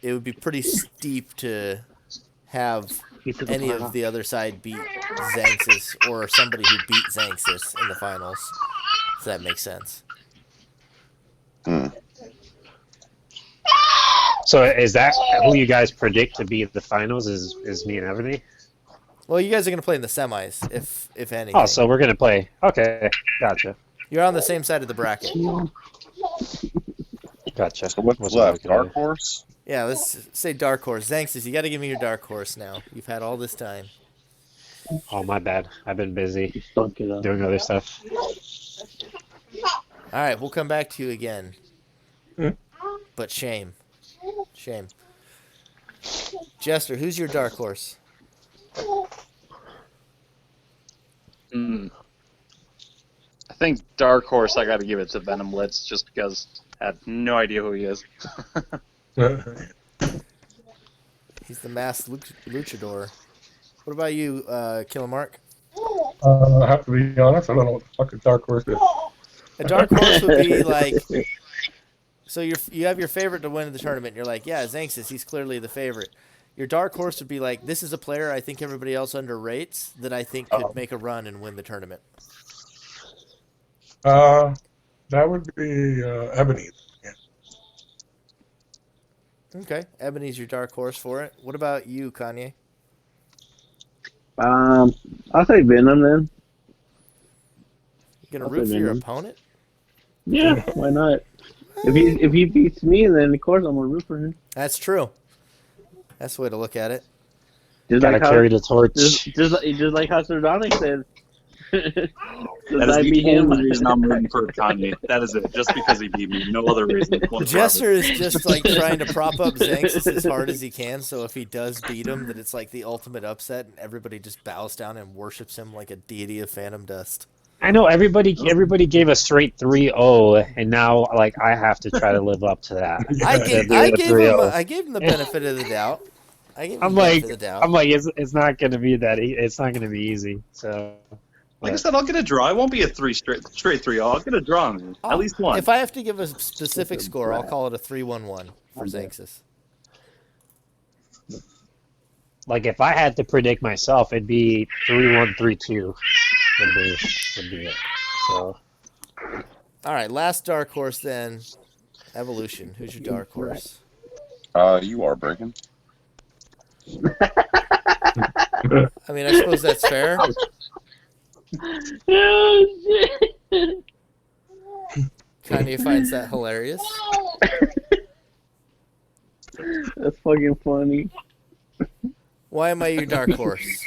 would be pretty steep to have any of the other side beat Xanxus or somebody who beat Xanxus in the finals, if that makes sense. So is that who you guys predict to be at the finals? Is me and Ebony? Well, you guys are going to play in the semis, if anything. Oh, so we're gonna play. Okay, gotcha, You're on the same side of the bracket. gotcha. So what's Wasn't left? looking at Dark it. Horse? Yeah, let's say Dark Horse. Xanxus, you got to give me your Dark Horse now. You've had all this time. Oh, my bad. I've been busy Stunk it up. doing other stuff. All right, we'll come back to you again. But shame. Shame. Jester, who's your Dark Horse? I think Dark Horse, I got to give it to Venom Blitz just because I have no idea who he is. He's the masked luchador. What about you, Killermark? I have to be honest, I don't know what the fuck a dark horse is. A dark horse would be like, so you have your favorite to win the tournament. You're like, yeah, Xanxus, he's clearly the favorite. Your dark horse would be like, this is a player I think everybody else underrates that I think could make a run and win the tournament. That would be Ebony. Yeah. Okay, Ebony's your dark horse for it. What about you, Kanye? I'll say Venom then. You gonna root for your opponent? Yeah, why not? If he beats me, then of course I'm gonna root for him. That's true. That's the way to look at it. Just Gotta like how, carry the torch. just like how Sardonic said. That is the only reason I'm rooting for Kanye. That is it. Just because he beat me. No other reason. Jester is just like trying to prop up Xanxus as hard as he can, so if he does beat him, that it's like the ultimate upset, and everybody just bows down and worships him like a deity of phantom dust. I know everybody gave a straight 3-0, and now like I have to try to live up to that. I gave him the benefit of the doubt. I'm like, it's not gonna be that. It's not gonna be easy. So, like I said, I'll get a draw. It won't be a straight 3-0. I'll get a draw, man. At least one. If I have to give a specific score, I'll call it a 3-1-1 for Xanxus. Like if I had to predict myself, it'd be 3-1, 3-2. Would be it. So. All right, last dark horse then. Evolution. Who's your dark horse? You are Bregan. I mean, I suppose that's fair. Kanye finds that hilarious. That's fucking funny. Why am I your dark horse?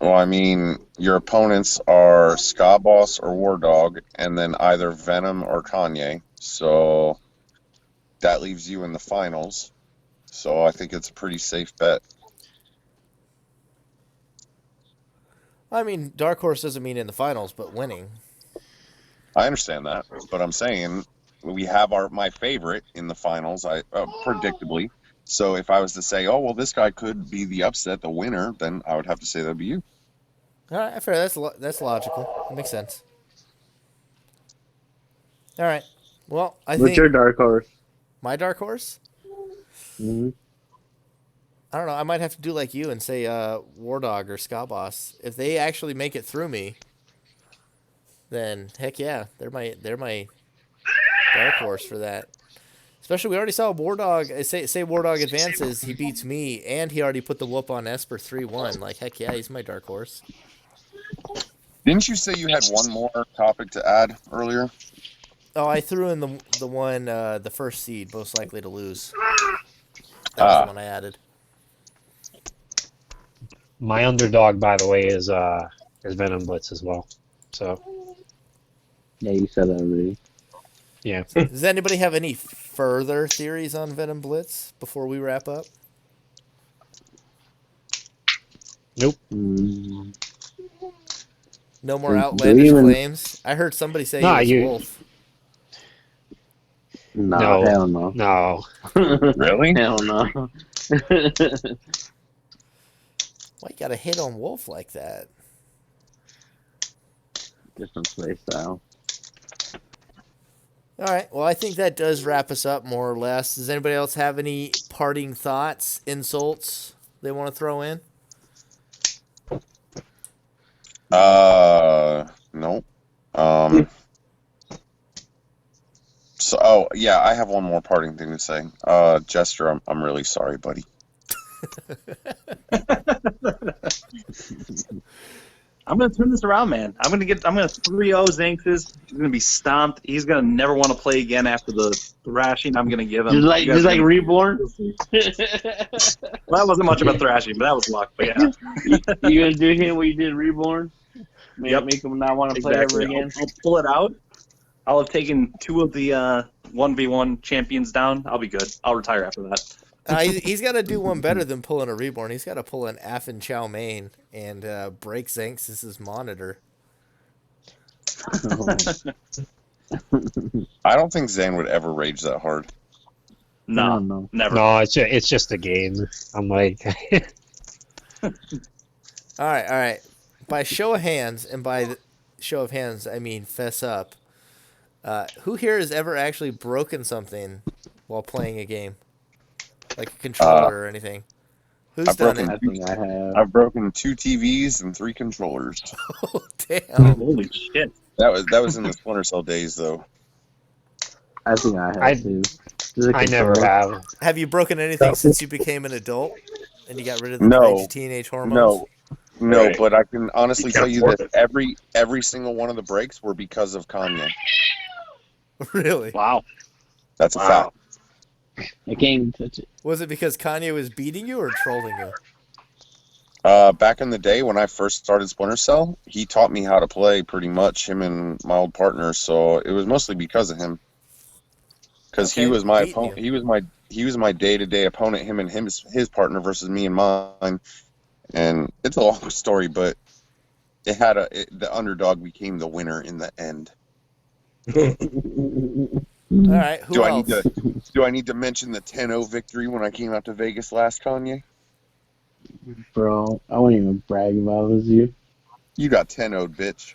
Well, I mean, your opponents are Ska Boss or War Dog, and then either Venom or Kanye. So that leaves you in the finals. So I think it's a pretty safe bet. I mean, dark horse doesn't mean in the finals, but winning. I understand that, but I'm saying we have my favorite in the finals, predictably. So if I was to say, oh, well, this guy could be the upset, the winner, then I would have to say that'd be you. All right, fair. That's logical. That makes sense. All right. Well, I think... What's your dark horse? My dark horse? Mm-hmm. I don't know. I might have to do like you and say War Dog or Ska Boss. If they actually make it through me, then heck yeah, they're my dark horse for that. Especially, we already saw War Dog. Say War Dog advances, he beats me, and he already put the whoop on Esper 3-1. Like, heck yeah, he's my dark horse. Didn't you say you had one more topic to add earlier? Oh, I threw in the one, the first seed, most likely to lose. That was the one I added. My underdog, by the way, is Venom Blitz as well. So. Yeah, you said that already. Yeah. Does anybody have any further theories on Venom Blitz before we wrap up? Nope. No more outlandish claims? I heard somebody say he was Wolf. No, hell no. No. Really? Hell no. Why you gotta hit on Wolf like that? Different play style. All right. Well, I think that does wrap us up more or less. Does anybody else have any parting thoughts, insults they want to throw in? Nope. So, yeah, I have one more parting thing to say. Jester, I'm really sorry, buddy. I'm gonna turn this around, man. I'm gonna 3-0 Xanxus. He's gonna be stomped. He's gonna never want to play again after the thrashing I'm gonna give him. Just like Reborn. Well, that wasn't much of a thrashing, but that was luck. But yeah, you gonna do him what you did Reborn? Make him not want to play ever again. I'll pull it out. I'll have taken 2 of the 1v1 champions down. I'll be good. I'll retire after that. He's got to do one better than pulling a Reborn. He's got to pull an Affin Chow Mein and break Xanxus' monitor. I don't think Zane would ever rage that hard. No, never. No, it's just a game. I'm like... All right. by show of hands, and by show of hands, I mean fess up. Who here has ever actually broken something while playing a game, like a controller or anything? Who's I've done broken. I think I have. I've broken 2 TVs and 3 controllers. Oh, damn. Holy shit! That was in the Splinter Cell days, though. I think I have I- too. I never have. Have you broken anything since you became an adult and you got rid of the No. crazy teenage hormones? No, Right. but I can honestly You can't tell you afford that it. every single one of the breaks were because of Kanye. Really? Wow. That's a Wow. fact. I can't even touch it. Was it because Kanye was beating you or trolling you? Back in the day when I first started Splinter Cell, he taught me how to play pretty much, him and my old partner, so it was mostly because of him. Because he Okay, was my beating opponent. He was my day-to-day opponent, him and his partner versus me and mine. And it's a long story, but the underdog became the winner in the end. All right, who else? Do I need to mention the 10-0 victory when I came out to Vegas last, Kanye? Bro, I wouldn't even brag if I was you. You got 10-0'd, bitch.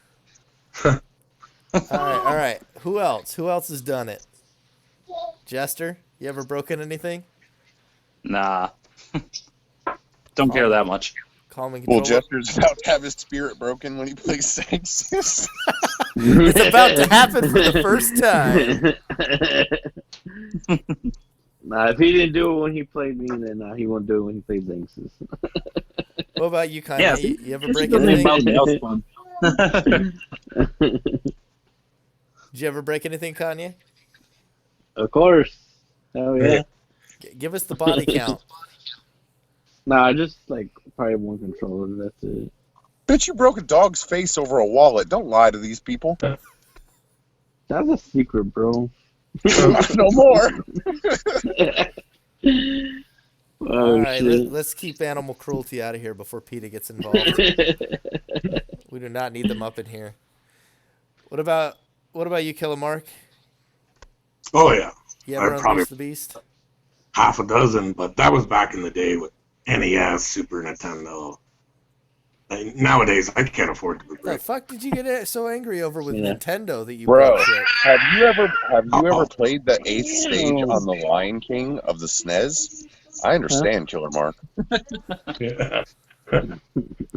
All right. Who else? Who else has done it? Jester, you ever broken anything? Nah. Don't care that much. Calm and Well, control. Jester's about to have his spirit broken when he plays Xanxus. It's about to happen for the first time. Nah, if he didn't do it when he played me, then he won't do it when he plays Xanxus. What about you, Kanye? Yeah, You ever break Something anything? about that was fun. Did you ever break anything, Kanye? Of course. Oh yeah. Give us the body count. Nah, just like probably one controller. That's it. Bitch, you broke a dog's face over a wallet. Don't lie to these people. That's a secret, bro. No more. Oh All right, shit. let's keep animal cruelty out of here before PETA gets involved. We do not need them up in here. What about you, Killermark? Oh yeah, You ever I'd probably- unleash the beast? half a dozen, but that was back in the day with NES, Super Nintendo. Like, nowadays, I can't afford to The break. fuck did you get so angry over with Yeah. Nintendo that you Bro, broke shit? have you ever played the 8th stage on the Lion King of the SNES? I understand, Killermark. Yeah.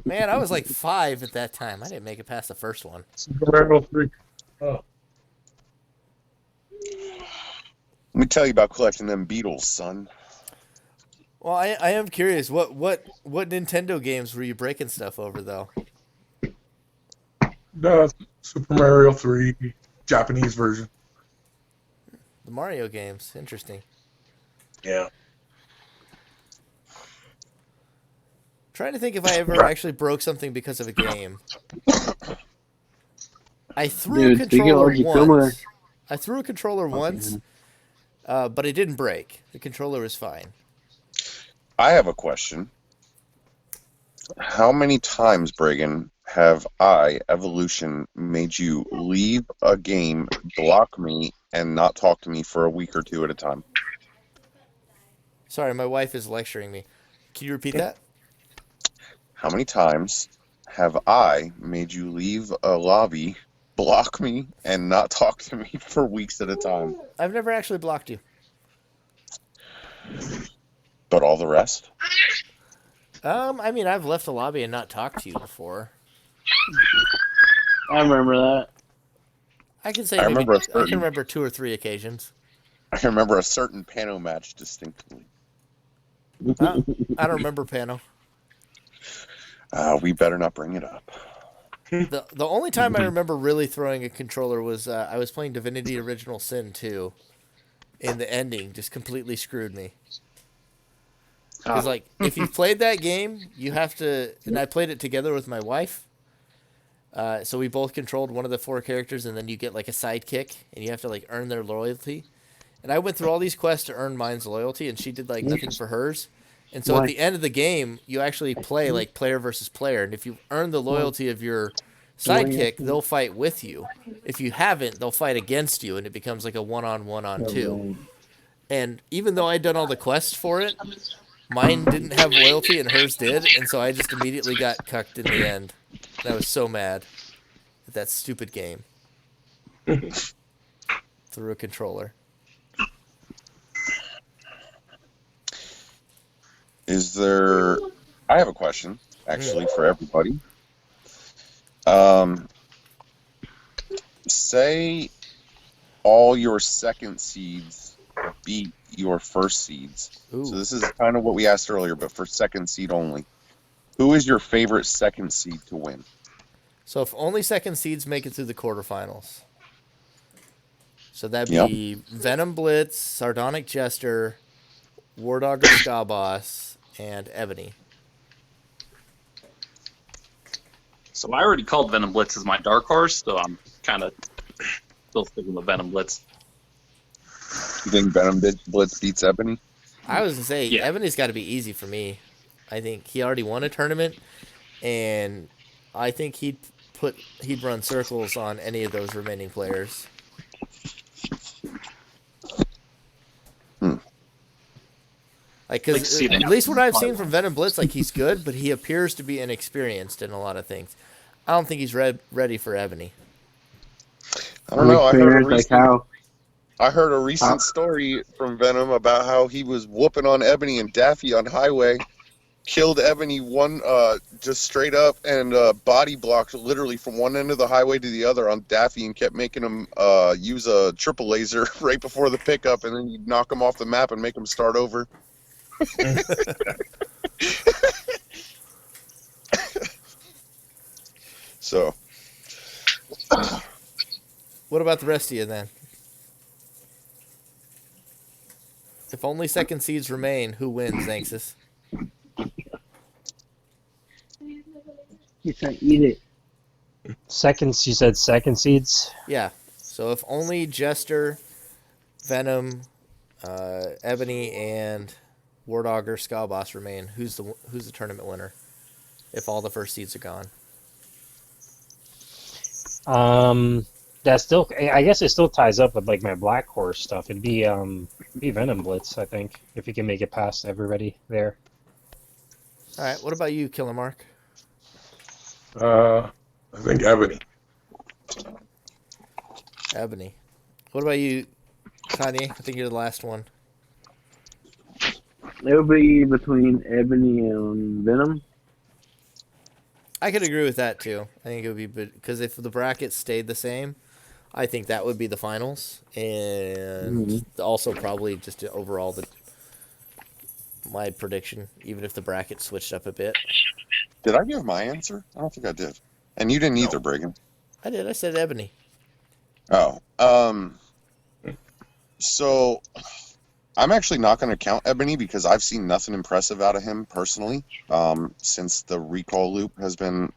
Man, I was like 5 at that time. I didn't make it past the first one. Super Mario 3. Oh. Let me tell you about collecting them beetles, son. Well, I am curious. What Nintendo games were you breaking stuff over though? No, Super Mario 3, Japanese version. The Mario games. Interesting. Yeah. Trying to think if I ever actually broke something because of a game. I threw a Dude, speaking of controller Archie Kilmer. once. I threw a controller once, but it didn't break. The controller was fine. I have a question. How many times, Bregan, have I, Evolution, made you leave a game, block me, and not talk to me for a week or 2 at a time? Sorry, my wife is lecturing me. Can you repeat that? How many times have I made you leave a lobby, block me, and not talk to me for weeks at a time? I've never actually blocked you. But all the rest? I mean, I've left the lobby and not talked to you before. I remember that. I can say I maybe, remember a I certain- can remember 2 or 3 occasions. I remember a certain Pano match distinctly. I don't remember Pano. We better not bring it up. The only time I remember really throwing a controller was I was playing Divinity Original Sin 2, and the ending just completely screwed me. Because like if you played that game, you have to, and I played it together with my wife. So we both controlled one of the 4 characters, and then you get like a sidekick, and you have to like earn their loyalty. And I went through all these quests to earn mine's loyalty, and she did like nothing for hers. And so at the end of the game, you actually play like player versus player, and if you earn the loyalty of your sidekick, they'll fight with you. If you haven't, they'll fight against you, and it becomes like a 1-on-1 on 2. And even though I'd done all the quests for it, mine didn't have loyalty and hers did, and so I just immediately got cucked in the end. And I was so mad at that stupid game. Through a controller. Is there... I have a question, actually, for everybody. Say all your second seeds beat your first seeds. Ooh. So this is kind of what we asked earlier, but for second seed only. Who is your favorite second seed to win? So if only second seeds make it through the quarterfinals. So that'd be Venom Blitz, Sardonic Jester, Wardogger Ska Boss, and Ebony. So I already called Venom Blitz as my dark horse, so I'm kind of still sticking with Venom Blitz. You think Venom Blitz beats Ebony? I was going to say, Ebony's got to be easy for me. I think he already won a tournament, and I think he'd run circles on any of those remaining players. Like, because at least what I've seen from Venom Blitz, like, he's good, but he appears to be inexperienced in a lot of things. I don't think he's ready for Ebony. I don't know. I heard a recent story from Venom about how he was whooping on Ebony and Daffy on Highway, killed Ebony just straight up, and body blocked literally from one end of the highway to the other on Daffy, and kept making him use a triple laser right before the pickup, and then you'd knock him off the map and make him start over. So, what about the rest of you then? If only second seeds remain, who wins, Xanxus? You said eat it. Seconds, you said second seeds? Yeah. So if only Jester, Venom, Ebony, and Wardogger Ska Boss remain, who's the tournament winner? If all the first seeds are gone. That still, I guess it still ties up with like my Black Horse stuff. It'd be Venom Blitz, I think, if he can make it past everybody there. All right. What about you, Killermark? I think Ebony. Ebony. What about you, Kanye? I think you're the last one. It would be between Ebony and Venom. I could agree with that too. I think it would be because if the brackets stayed the same, I think that would be the finals, and also probably just overall my prediction, even if the bracket switched up a bit. Did I give my answer? I don't think I did. And you didn't either, Bregan. I did. I said Ebony. Oh. So, I'm actually not going to count Ebony because I've seen nothing impressive out of him personally since the recall loop has been,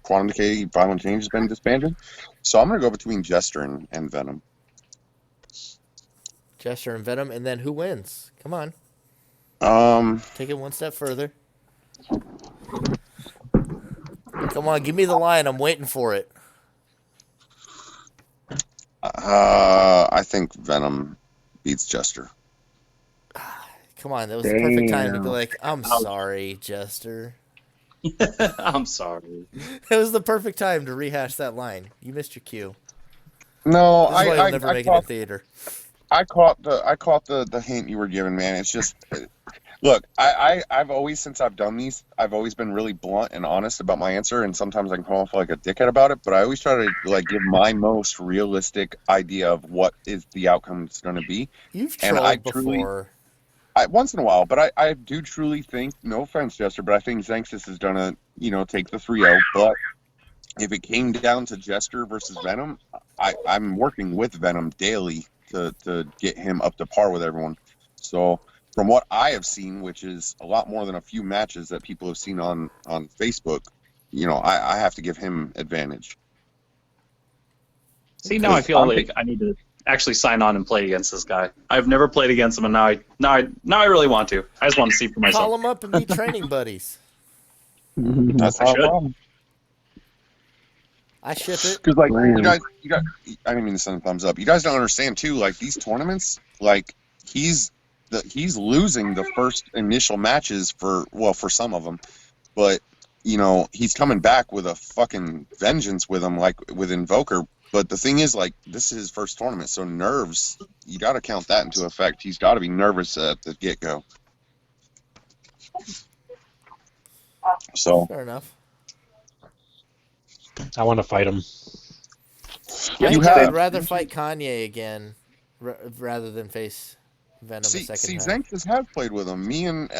Quantum Decay, Violent Change has been disbanded. So I'm going to go between Jester and Venom. Jester and Venom, and then who wins? Come on. Take it one step further. Come on, give me the line. I'm waiting for it. I think Venom beats Jester. Come on, that was the perfect time to be like, I'm sorry, Jester. I'm sorry. It was the perfect time to rehash that line. You missed your cue. No, this is why you'll never make it in theater. I caught the hint you were giving, man. It's just, look, I've always, since I've done these, I've always been really blunt and honest about my answer, and sometimes I can come off like a dickhead about it, but I always try to like give my most realistic idea of what is the outcome it's going to be. You've trolled before. Once in a while, but I do truly think, no offense, Jester, but I think Xanxus is going to, take the 3-0. But if it came down to Jester versus Venom, I'm working with Venom daily to get him up to par with everyone. So from what I have seen, which is a lot more than a few matches that people have seen on Facebook, I have to give him advantage. See, now I feel like I need to actually sign on and play against this guy. I've never played against him, and now I really want to. I just want to see for myself. Call him up and be training buddies. That's how I should. I ship it. Because you guys, I didn't mean to send a thumbs up. You guys don't understand too. Like these tournaments, like he's losing the first initial matches for some of them, but you know, he's coming back with a fucking vengeance with him, like with Invoker. But the thing is, like, this is his first tournament, so nerves, you got to count that into effect. He's got to be nervous at the get-go. So Fair enough. I want to fight him. I think have- I'd rather fight Kanye again rather than face Venom a second time. Xanxus have played with him. Me and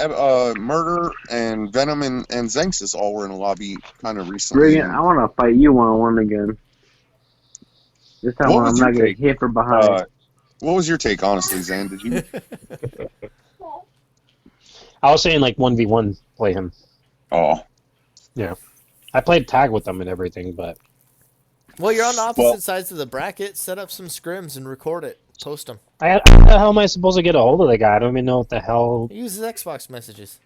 Murder and Venom and Xanxus all were in a lobby kind of recently. Bregan, I want to fight you one-on-one again. This time What when was I'm your not getting take? hit from behind. What was your take, honestly, Zan? Did you? I was saying like 1v1 play him. Oh, I played tag with them and everything, but Well, you're on opposite sides of the bracket. Set up some scrims and record it. Post them. how the hell am I supposed to get a hold of the guy? I don't even know what the hell. He uses Xbox messages.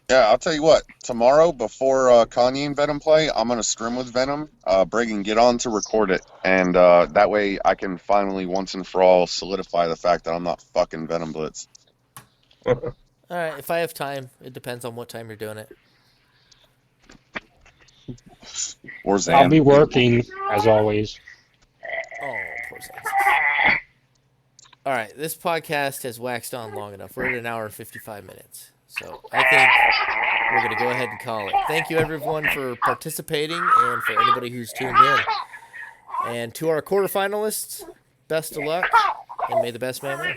yeah. I'll tell you what. Tomorrow, before Kanye and Venom play, I'm gonna scrim with Venom. Bregan, get on to record it, and that way I can finally, once and for all, solidify the fact that I'm not fucking Venom Blitz. All right, if I have time, it depends on what time you're doing it. Or Zan. I'll be working as always. Oh, poor Xanxus. All right, this podcast has waxed on long enough. We're at an hour and 55 minutes. So I think we're going to go ahead and call it. Thank you, everyone, for participating and for anybody who's tuned in. And to our quarterfinalists, best of luck, and may the best man win.